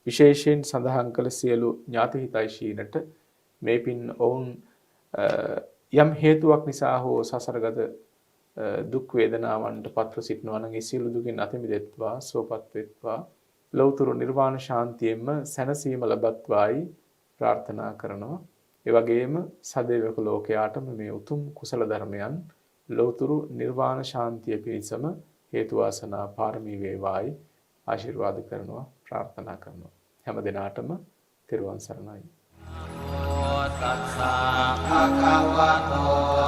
විශේෂයෙන් සඳහන් කළ සියලු ඥාති හිතයිශීනට මේ පින් ඔවුන් යම් හේතුවක් නිසා හෝ සසරගත දුක් වේදනාවන්ට පත්ව සිටිනවා නම් ඒ සියලු දුකින් අත මිදෙත්වා සුවපත් වෙත්වා ලෞතර නිර්වාණ ශාන්තියෙන්ම සැනසීම ලබත්වායි ප්‍රාර්ථනා කරනවා. ඒ වගේම සදේවක ලෝකයාටම මේ උතුම් කුසල ධර්මයන් ලෞතර නිර්වාණ ශාන්තිය පිණිසම හේතු වාසනා පාරමී වේවායි ආශිර්වාද කරනවා ප්‍රාර්ථනා කරනවා. හැම දිනාටම තෙරුවන් සරණයි. තස්සා භගවතෝ